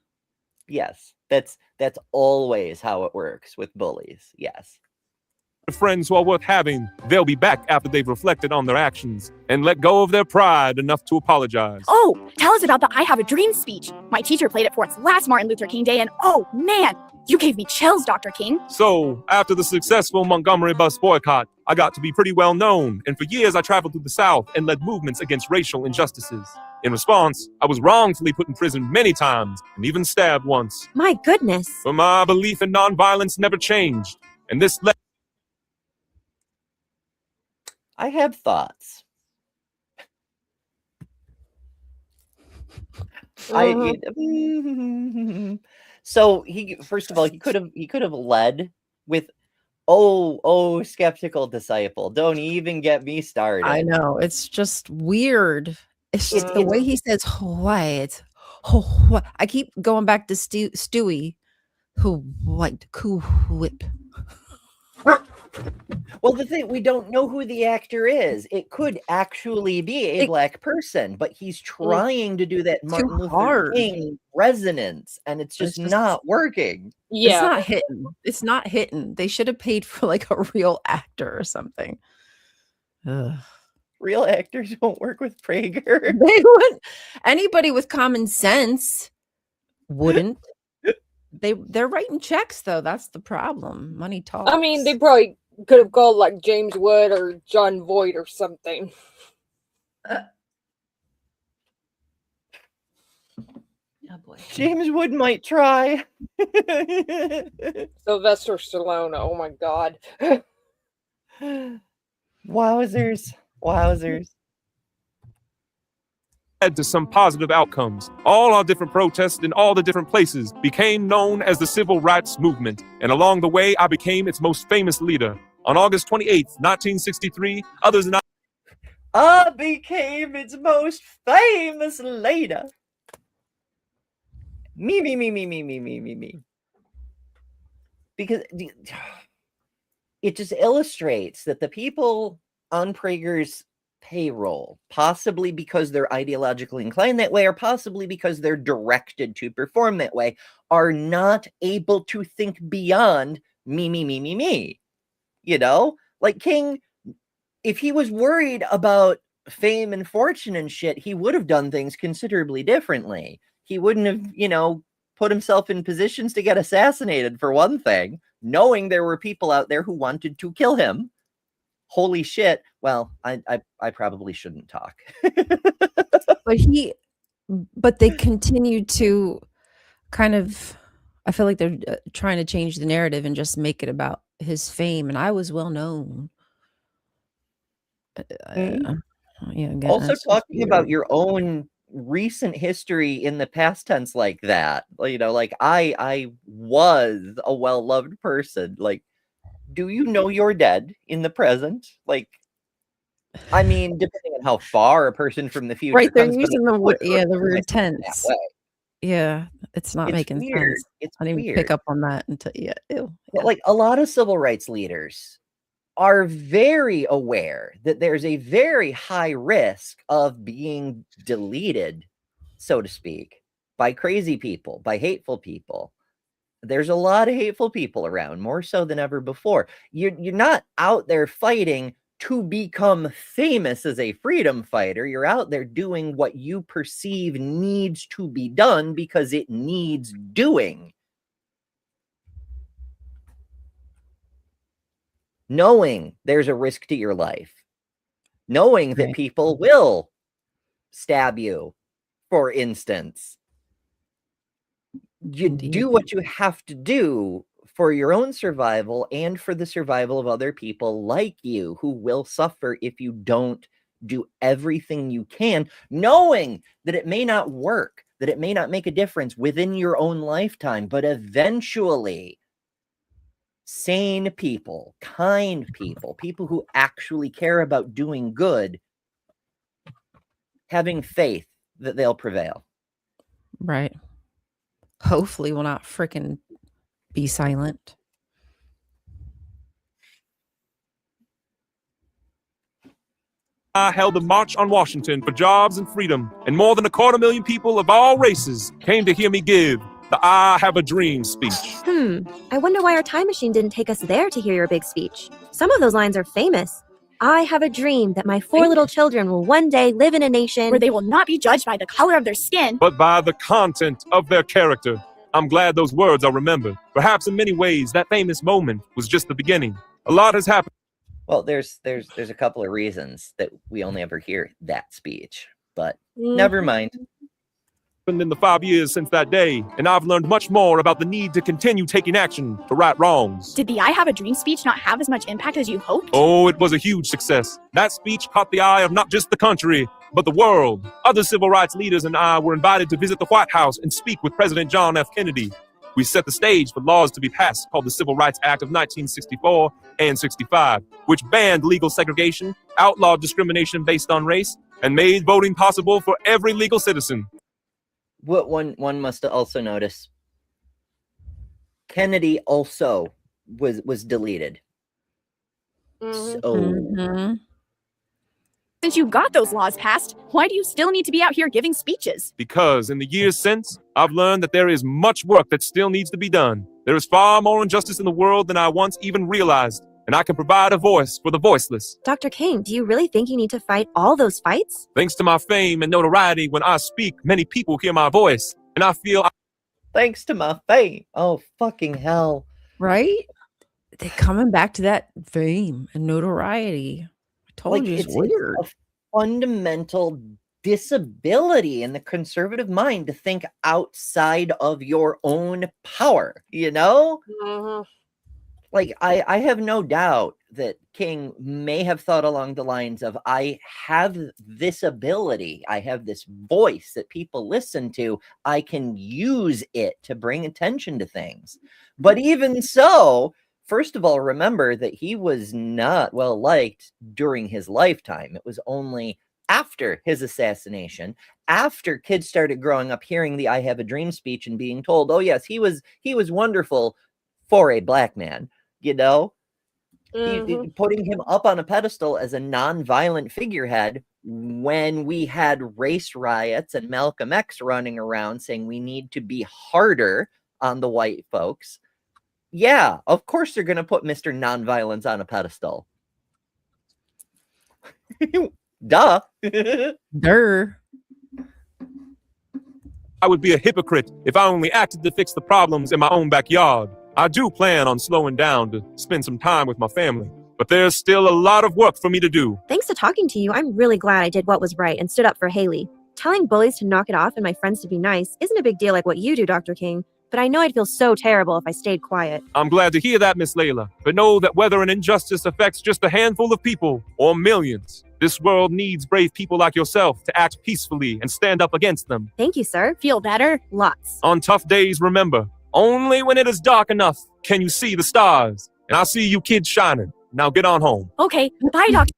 Yes, that's always how it works with bullies. Yes. Friends who are worth having, they'll be back after they've reflected on their actions and let go of their pride enough to apologize. Oh, tell us about the I Have a Dream speech. My teacher played it for us last Martin Luther King Day, and oh man, you gave me chills, Dr. King. So, after the successful Montgomery bus boycott, I got to be pretty well known, and for years I traveled through the South and led movements against racial injustices. In response, I was wrongfully put in prison many times and even stabbed once. My goodness. But my belief in nonviolence never changed, and this led. I have thoughts. So first of all, he could have led with, oh, skeptical disciple. Don't even get me started. I know, it's just weird. It's just the way he says white. I keep going back to Stewie, who white cool whip. Well, the thing, we don't know who the actor is. It could actually be a black person, but he's trying to do that Martin Luther King resonance, and it's just not working. Yeah. It's not hitting. They should have paid for like a real actor or something. Ugh. Real actors won't work with Prager. They wouldn't. Anybody with common sense wouldn't. They're writing checks though. That's the problem. Money talks. I mean, they probably could have called like James Wood or John Voight or something. Oh boy. James Wood might try. Sylvester Stallone. Oh my God. Wowzers. Led to some positive outcomes. All our different protests in all the different places became known as the Civil Rights Movement, and along the way, I became its most famous leader. On August 28th, 1963, others and I became its most famous leader. Me. Because it just illustrates that the people on Prager's payroll, possibly because they're ideologically inclined that way, or possibly because they're directed to perform that way, are not able to think beyond me. You know, like King, if he was worried about fame and fortune and shit, he would have done things considerably differently. He wouldn't have, put himself in positions to get assassinated, for one thing, knowing there were people out there who wanted to kill him. Holy shit. Well, I probably shouldn't talk. But they continue to kind of, I feel like they're trying to change the narrative and just make it about his fame. And I was well known. Also talking about your own recent history in the past tense like that, like I was a well-loved person. Like, do you know you're dead in the present? Like, I mean, depending on how far a person from the future, right? They're comes, using the word tense. Yeah, it's not making weird. sense. I didn't even pick up on that until But like a lot of civil rights leaders are very aware that there's a very high risk of being deleted, so to speak, by crazy people, by hateful people. There's a lot of hateful people around, more so than ever before. You're not out there fighting to become famous as a freedom fighter. You're out there doing what you perceive needs to be done because it needs doing. Knowing there's a risk to your life. Knowing that people will stab you, for instance. You do what you have to do for your own survival and for the survival of other people like you who will suffer if you don't do everything you can, knowing that it may not work, that it may not make a difference within your own lifetime, but eventually sane people, kind people, people who actually care about doing good, having faith that they'll prevail. Right. Hopefully we'll not frickin' be silent. I held a march on Washington for jobs and freedom, and more than 250,000 people of all races came to hear me give the I Have a Dream speech. I wonder why our time machine didn't take us there to hear your big speech. Some of those lines are famous. I have a dream that my 4 little children will one day live in a nation Where they will not be judged by the color of their skin, But by the content of their character. I'm glad those words are remembered. Perhaps in many ways, that famous moment was just the beginning. A lot has happened. Well, there's a couple of reasons that we only ever hear that speech, but never mind. In the 5 years since that day, and I've learned much more about the need to continue taking action to right wrongs. did the I Have a Dream speech not have as much impact as you hoped? Oh, it was a huge success. That speech caught the eye of not just the country, but the world. Other civil rights leaders and I were invited to visit the White House and speak with President John F. Kennedy. We set the stage for laws to be passed called the Civil Rights Act of 1964 and 65, which banned legal segregation, outlawed discrimination based on race, and made voting possible for every legal citizen. What one must also notice, Kennedy also was deleted. So Since you got those laws passed, why do you still need to be out here giving speeches? Because in the years since, I've learned that there is much work that still needs to be done. There is far more injustice in the world than I once even realized, and I can provide a voice for the voiceless. Dr. King, do you really think you need to fight all those fights? Thanks to my fame and notoriety, when I speak, many people hear my voice, and I feel thanks to my fame. Oh, fucking hell. Right? They're coming back to that fame and notoriety. I told you it's weird. It's a fundamental disability in the conservative mind to think outside of your own power, you know? Like, I have no doubt that King may have thought along the lines of, I have this ability, I have this voice that people listen to, I can use it to bring attention to things. But even so, first of all, remember that he was not well liked during his lifetime. It was only after his assassination, after kids started growing up hearing the I Have a Dream speech and being told, oh yes, he was wonderful for a black man, you know? Putting him up on a pedestal as a non-violent figurehead when we had race riots and Malcolm X running around saying we need to be harder on the white folks. Yeah, of course they're going to put Mr. Nonviolence on a pedestal. Duh. Durr. I would be a hypocrite if I only acted to fix the problems in my own backyard. I do plan on slowing down to spend some time with my family, but there's still a lot of work for me to do. Thanks to talking to you, I'm really glad I did what was right and stood up for Haley. Telling bullies to knock it off and my friends to be nice isn't a big deal like what you do, Dr. King, but I know I'd feel so terrible if I stayed quiet. I'm glad to hear that, Miss Layla, but know that whether an injustice affects just a handful of people or millions, this world needs brave people like yourself to act peacefully and stand up against them. Thank you, sir. Feel better? Lots. On tough days, remember, only when it is dark enough can you see the stars. And I see you kids shining. Now get on home. Okay, bye, Dr.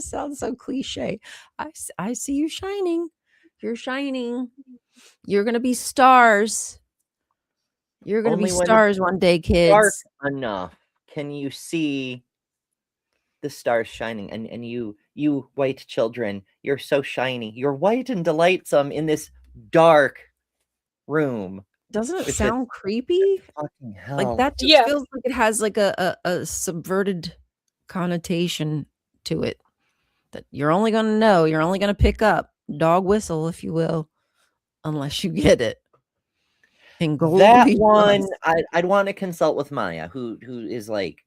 Sounds so cliche. I see you shining. You're shining. You're gonna be stars. You're gonna Only be when stars one day, kids. Dark enough can you see the stars shining, and you white children, you're so shiny. You're white and delightsome in this dark room. Doesn't it With sound creepy? Fucking hell. Like that just Yeah. feels like it has like a subverted connotation to it that you're only gonna know, you're only gonna pick up. Dog whistle, if you will, unless you get it. And gold That leaf one, eyes. I'd want to consult with Maya, who is like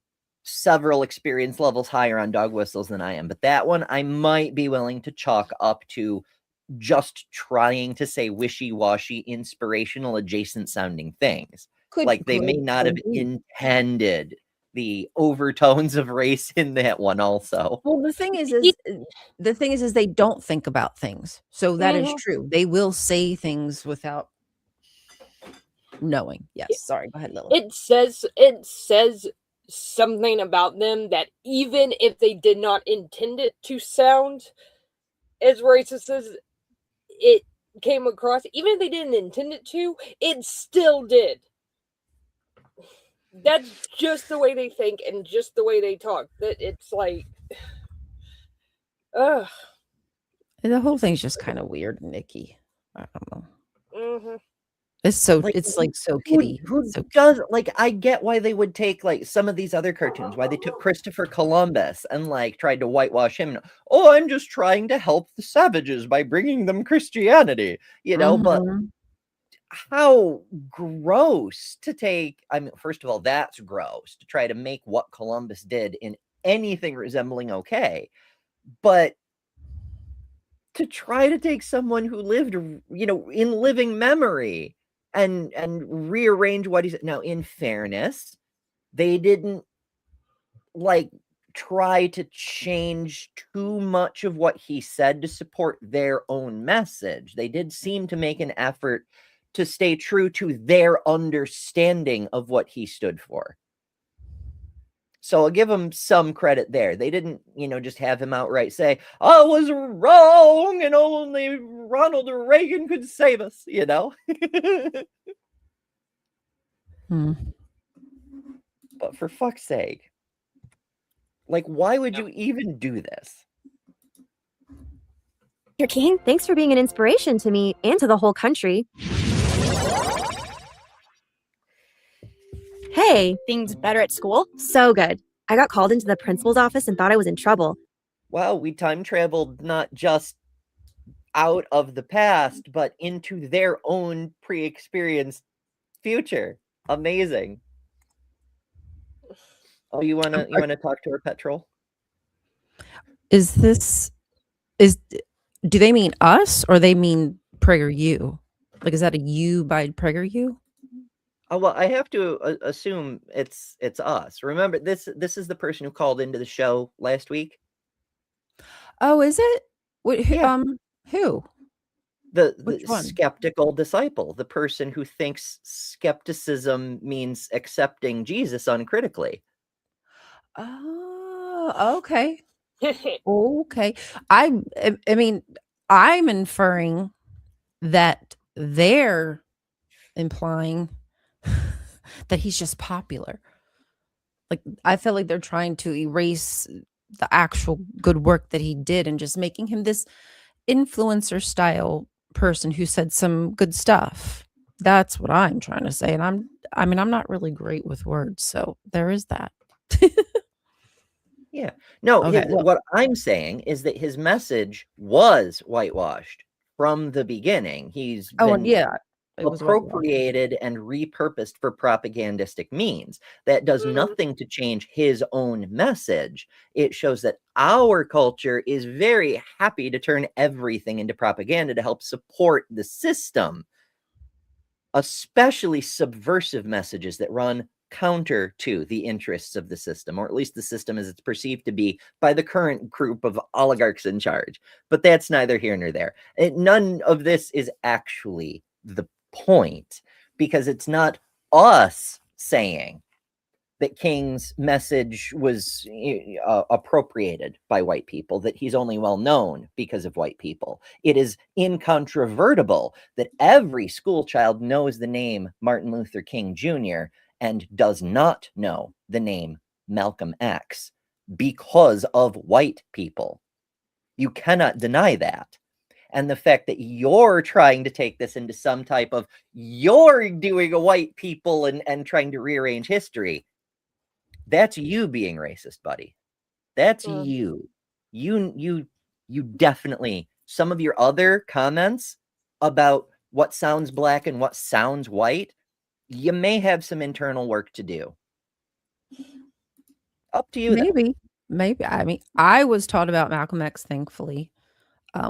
several experience levels higher on dog whistles than I am. But that one, I might be willing to chalk up to just trying to say wishy-washy, inspirational, adjacent sounding things. Like they may not have intended the overtones of race in that one also. Well, the thing is they don't think about things. So that is true. They will say things without knowing. Yes. Sorry. Go ahead, Lila. It says something about them that even if they did not intend it to sound as racist as it came across, even if they didn't intend it to, it still did. That's just the way they think and just the way they talk. That it's like, ugh. The whole thing's just kind of weird and icky. I don't know. Mm-hmm. It's so Like, it's like so kitty. Who so does like? I get why they would take like some of these other cartoons. Why they took Christopher Columbus and like tried to whitewash him. Oh, I'm just trying to help the savages by bringing them Christianity. You know, but how gross to take. I mean, first of all, that's gross to try to make what Columbus did in anything resembling okay, but to try to take someone who lived, you know, in living memory and rearrange what he said. Now, in fairness, they didn't like try to change too much of what he said to support their own message. They did seem to make an effort to stay true to their understanding of what he stood for. So I'll give him some credit there. They didn't, you know, just have him outright say, I was wrong and only Ronald Reagan could save us, you know? But for fuck's sake, like, why would you even do this? Your King, thanks for being an inspiration to me and to the whole country. Hey. Things better at school? So good. I got called into the principal's office and thought I was in trouble. Wow, we time traveled not just out of the past, but into their own pre-experienced future. Amazing. Oh, you wanna talk to our petrol? do they mean us or they mean Prager you? Like, is that a you by Prager you? Oh, well, I have to assume it's us. Remember, this is the person who called into the show last week. Oh, is it? Yeah. Who? The skeptical disciple, the person who thinks skepticism means accepting Jesus uncritically. Oh, okay. Okay. I mean, I'm inferring that they're implying that he's just popular. Like, I feel like they're trying to erase the actual good work that he did and just making him this influencer style person who said some good stuff. That's what I'm trying to say. And I'm not really great with words, so there is that. Yeah. No, Okay, what I'm saying is that his message was whitewashed from the beginning. He's been appropriated and repurposed for propagandistic means. That does nothing to change his own message. It shows that our culture is very happy to turn everything into propaganda to help support the system, especially subversive messages that run counter to the interests of the system, or at least the system as it's perceived to be by the current group of oligarchs in charge. But that's neither here nor there. None of this is actually the point, because it's not us saying that King's message was appropriated by white people, that he's only well known because of white people. It is incontrovertible that every school child knows the name Martin Luther King Jr. and does not know the name Malcolm X because of white people. You cannot deny that. And the fact that you're trying to take this into some type of, you're doing a white people and trying to rearrange history, that's you being racist, buddy. That's you. You definitely, some of your other comments about what sounds black and what sounds white, you may have some internal work to do. Up to you. Maybe. I mean, I was taught about Malcolm X, thankfully.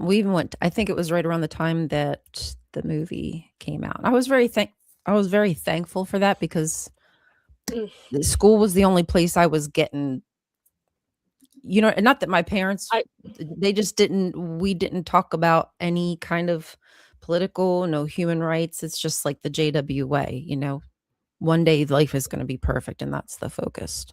We even went, I think it was right around the time that the movie came out. I was very thankful for that, because The school was the only place I was getting, and not that my parents, they just we didn't talk about any kind of political, no human rights. It's just like the JWA, one day life is going to be perfect. And that's the focus.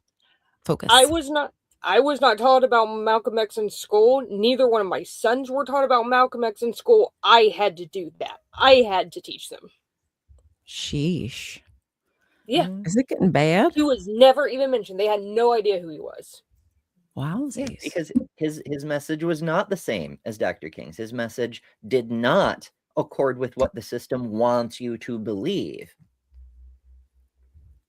I was not taught about Malcolm X in school. Neither one of my sons were taught about Malcolm X in school. I had to do that. I had to teach them. Sheesh. Yeah. Is it getting bad? He was never even mentioned. They had no idea who he was. Wow. Yeah, because his message was not the same as Dr. King's. His message did not accord with what the system wants you to believe.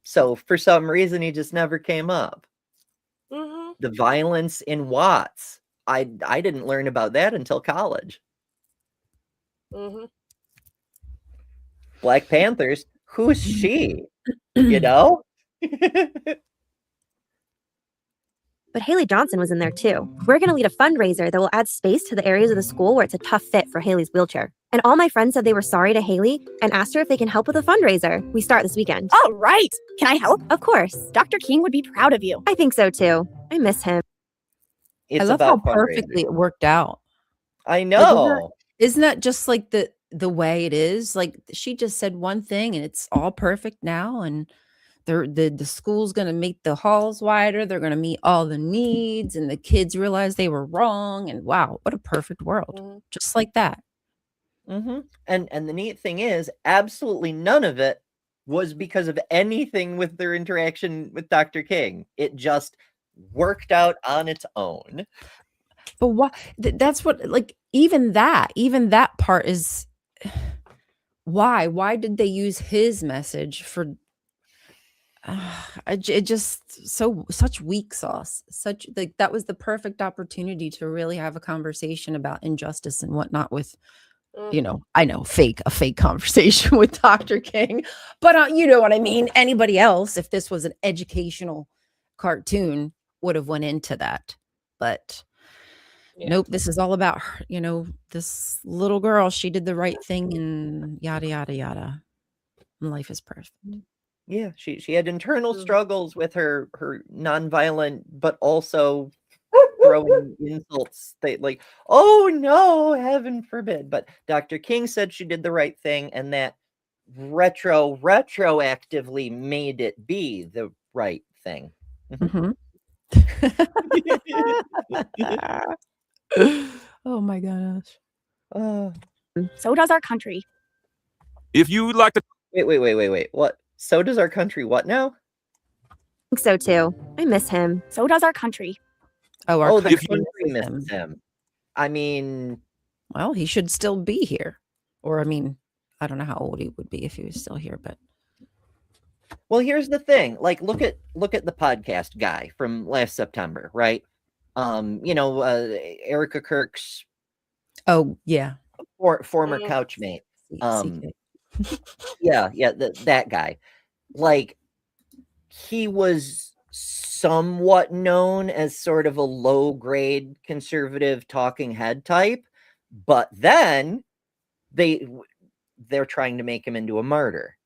So for some reason, he just never came up. Mm-hmm. The violence in Watts, I didn't learn about that until college. Mm-hmm. Black Panthers, who's she? You know? But Haley Johnson was in there too. We're going to lead a fundraiser that will add space to the areas of the school where it's a tough fit for Haley's wheelchair. And all my friends said they were sorry to Haley and asked her if they can help with the fundraiser. We start this weekend. All right. Can I help? Of course. Dr. King would be proud of you. I think so too. I miss him. It's I love about how perfectly it worked out. I know. Isn't that just like the way it is? Like she just said one thing and it's all perfect now. And the school's going to make the halls wider. They're going to meet all the needs and the kids realize they were wrong. And wow, what a perfect world. Mm-hmm. Just like that. Mm-hmm. And the neat thing is absolutely none of it was because of anything with their interaction with Dr. King. It just worked out on its own. But what that's what, like, even that part is why did they use his message for it just such weak sauce, such like that was the perfect opportunity to really have a conversation about injustice and whatnot with I know a fake conversation with Dr. King, but you know what I mean. Anybody else, if this was an educational cartoon, would have went into that, but nope, this is all about her, this little girl, she did the right thing and yada yada yada, and life is perfect. Yeah, she had internal struggles with her nonviolent, but also throwing insults. They like, oh no, heaven forbid. But Dr. King said she did the right thing, and that retroactively made it be the right thing. Mm-hmm. Oh my gosh. So does our country. If you'd like to Wait. What? So does our country what now? I think so too. I miss him. So does our country. Oh, our the country country misses him. I mean, well, he should still be here. Or I mean, I don't know how old he would be if he was still here, but well, here's the thing. Like, look at the podcast guy from last September, right? Erica Kirk's oh yeah, former couchmate. That guy. Like, he was somewhat known as sort of a low grade conservative talking head type, but then they're trying to make him into a martyr,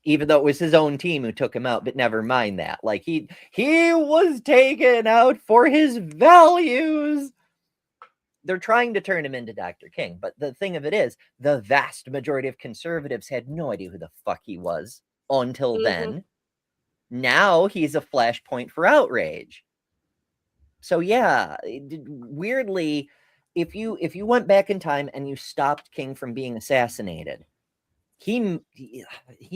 even though it was his own team who took him out. But never mind that. Like, he was taken out for his values. They're trying to turn him into Dr. King, but the thing of it is, the vast majority of conservatives had no idea who the fuck he was until then. Now he's a flashpoint for outrage. So yeah, weirdly, if you went back in time and you stopped King from being assassinated, he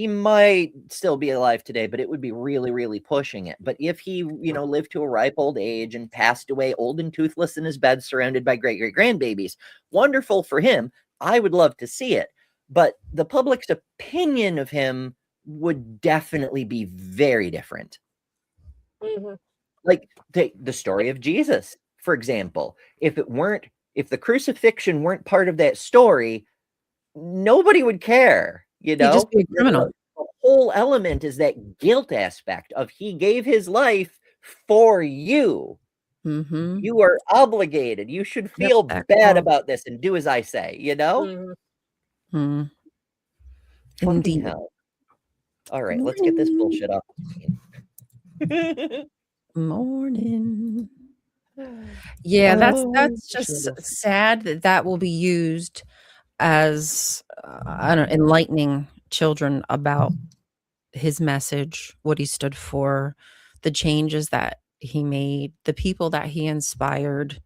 might still be alive today, but it would be really, really pushing it. But if he, lived to a ripe old age and passed away old and toothless in his bed, surrounded by great-great-grandbabies, wonderful for him. I would love to see it. But the public's opinion of him would definitely be very different. Like, take the story of Jesus, for example. If the crucifixion weren't part of that story, nobody would care, He'd just be a criminal. The whole element is that guilt aspect of he gave his life for you. Mm-hmm. You are obligated. You should feel bad about this and do as I say, Mm-hmm. Indeed. Hell. All right, let's get this bullshit off. Morning. Yeah, that's just sad that that will be used as I don't know, enlightening children about his message, what he stood for, the changes that he made, the people that he inspired,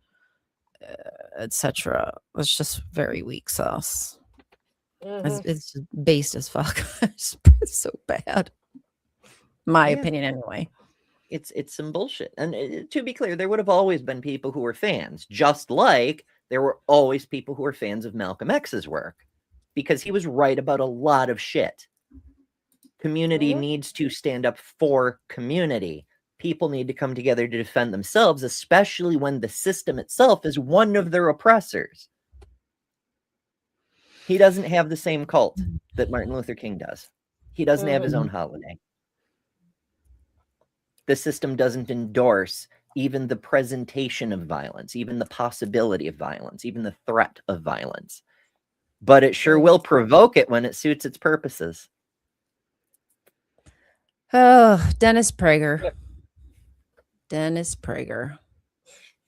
etc. It's just very weak sauce. It's just based as fuck. It's so bad. My opinion, anyway. It's some bullshit. And to be clear, there would have always been people who were fans, just like there were always people who were fans of Malcolm X's work, because he was right about a lot of shit. Community needs to stand up for community. People need to come together to defend themselves, especially when the system itself is one of their oppressors. He doesn't have the same cult that Martin Luther King does. He doesn't have his own holiday. The system doesn't endorse even the presentation of violence, even the possibility of violence, even the threat of violence. But it sure will provoke it when it suits its purposes. Oh, Dennis Prager. Yep. Dennis Prager.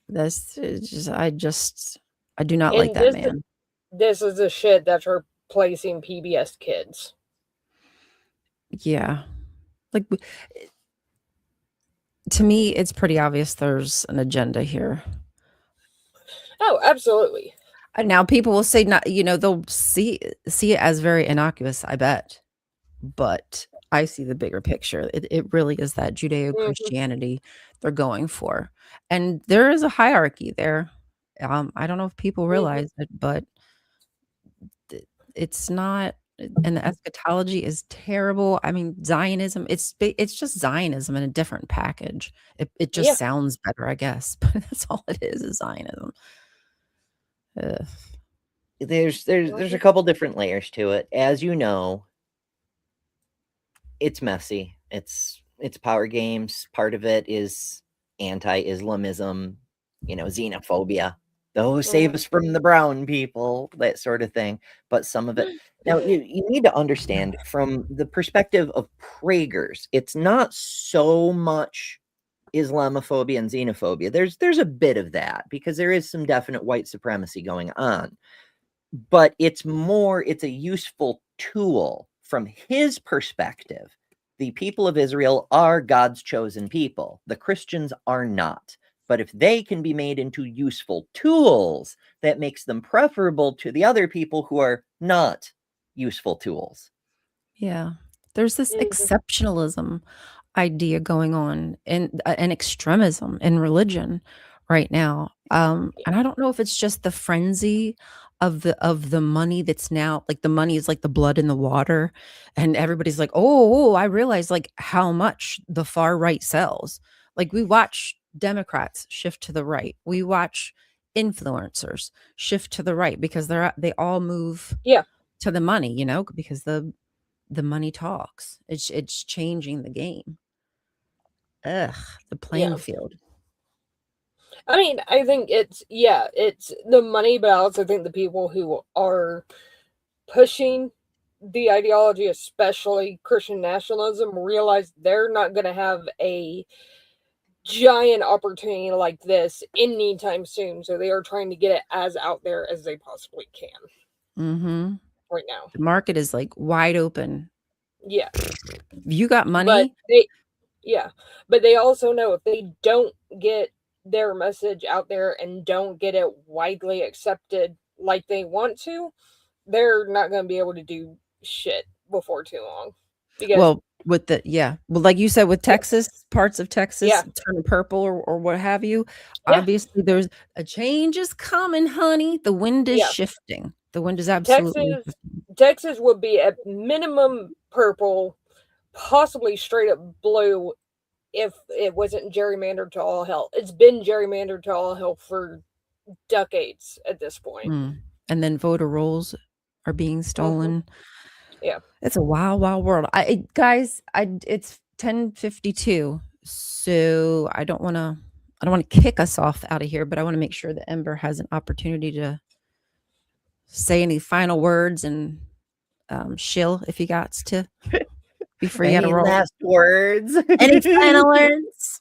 That's just I do not like that man. This is the shit that's replacing PBS Kids. Yeah. Like, to me, it's pretty obvious there's an agenda here. Oh, absolutely. Now people will say, not, they'll see it as very innocuous, I bet. But I see the bigger picture. It really is that Judeo-Christianity they're going for. And there is a hierarchy there. I don't know if people realize it, but it's not, and the eschatology is terrible. I mean, Zionism, it's just Zionism in a different package. It just sounds better, I guess, but that's all it is Zionism. Ugh. There's a couple different layers to it. As you know, it's messy. It's power games. Part of it is anti-Islamism, xenophobia. Those save us from the brown people, that sort of thing. But some of it, now you need to understand from the perspective of Prager's, it's not so much Islamophobia and xenophobia. There's a bit of that because there is some definite white supremacy going on. But it's a useful tool from his perspective. The people of Israel are God's chosen people. The Christians are not. But if they can be made into useful tools, that makes them preferable to the other people who are not useful tools. Yeah. There's this exceptionalism idea going on and extremism in religion right now. And I don't know if it's just the frenzy of the money that's now, like, the money is like the blood in the water, and everybody's like, oh, I realize like how much the far right sells. Like, we watch Democrats shift to the right. We watch influencers shift to the right because they all move to the money, because the money talks. It's changing the game. Ugh, the playing field. I mean, I think it's the money, but I also think the people who are pushing the ideology, especially Christian nationalism, realize they're not going to have a giant opportunity like this anytime soon. So they are trying to get it as out there as they possibly can. Right now. The market is like wide open. Yeah. You got money? But they also know if they don't get their message out there and don't get it widely accepted like they want to, they're not going to be able to do shit before too long. Because like you said, with Texas, parts of Texas turn purple or what have you. Obviously, there's a change is coming, honey. The wind is shifting. The wind is absolutely Texas would be at minimum purple, possibly straight up blue, if it wasn't gerrymandered to all hell. It's been gerrymandered to all hell for decades at this point. And then voter rolls are being stolen. Yeah. It's a wild, wild world. It's 10:52. So I don't want to kick us off out of here, but I want to make sure that Ember has an opportunity to say any final words and shill if he got to. before you had to Any roll? last words? Any final words?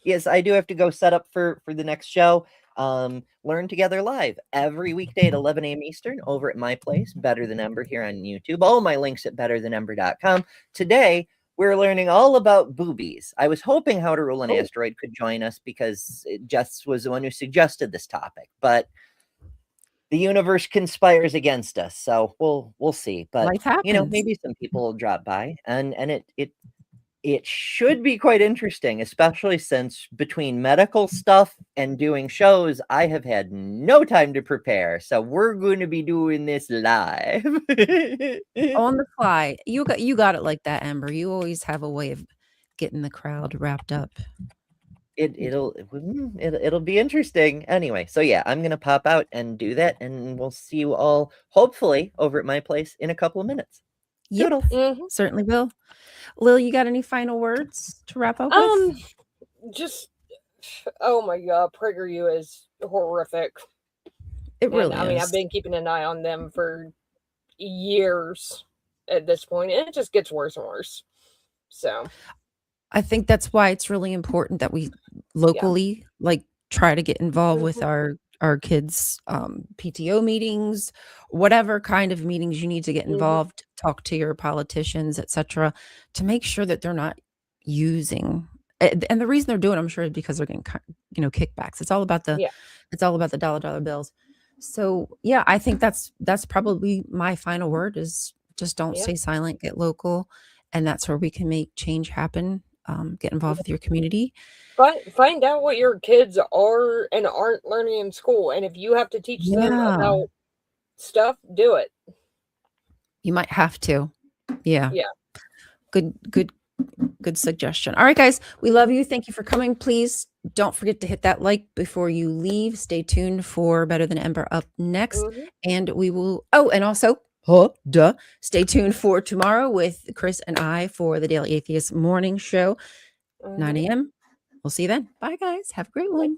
Yes, I do have to go set up for the next show. Learn Together Live every weekday at 11 a.m. Eastern over at my place, Better Than Ember, here on YouTube. All my links at betterthanember.com. Today, we're learning all about boobies. I was hoping How to Rule an Asteroid could join us because Jess was the one who suggested this topic, but the universe conspires against us, so we'll see. But Life happens. maybe some people will drop by, and it should be quite interesting, especially since between medical stuff and doing shows, I have had no time to prepare. So we're going to be doing this live. On the fly. You got it like that, Amber. You always have a way of getting the crowd wrapped up. It'll be interesting. Anyway, so yeah, I'm gonna pop out and do that, and we'll see you all hopefully over at my place in a couple of minutes. Yep. Mhm. Certainly will. Lil, you got any final words to wrap up with? Just oh my god, PragerU is horrific. It really I mean, is. I've been keeping an eye on them for years at this point, and it just gets worse and worse. So I think that's why it's really important that we locally try to get involved with our kids' PTO meetings, whatever kind of meetings you need to get involved, talk to your politicians, etc., to make sure that they're not using. And the reason they're doing it, I'm sure, is because they're getting kickbacks. It's all about the dollar bills. So yeah, I think that's probably my final word is just don't stay silent, get local, and that's where we can make change happen. Get involved with your community. Find out what your kids are and aren't learning in school, and if you have to teach them about stuff, do it. You might have to. Yeah. Good suggestion. All right, guys, we love you. Thank you for coming. Please don't forget to hit that like before you leave. Stay tuned for Better Than Ember up next, and we will. Oh, and also. Stay tuned for tomorrow with Chris and I for the Daily Atheist Morning Show, 9 a.m. We'll see you then. Bye, guys. Have a great one.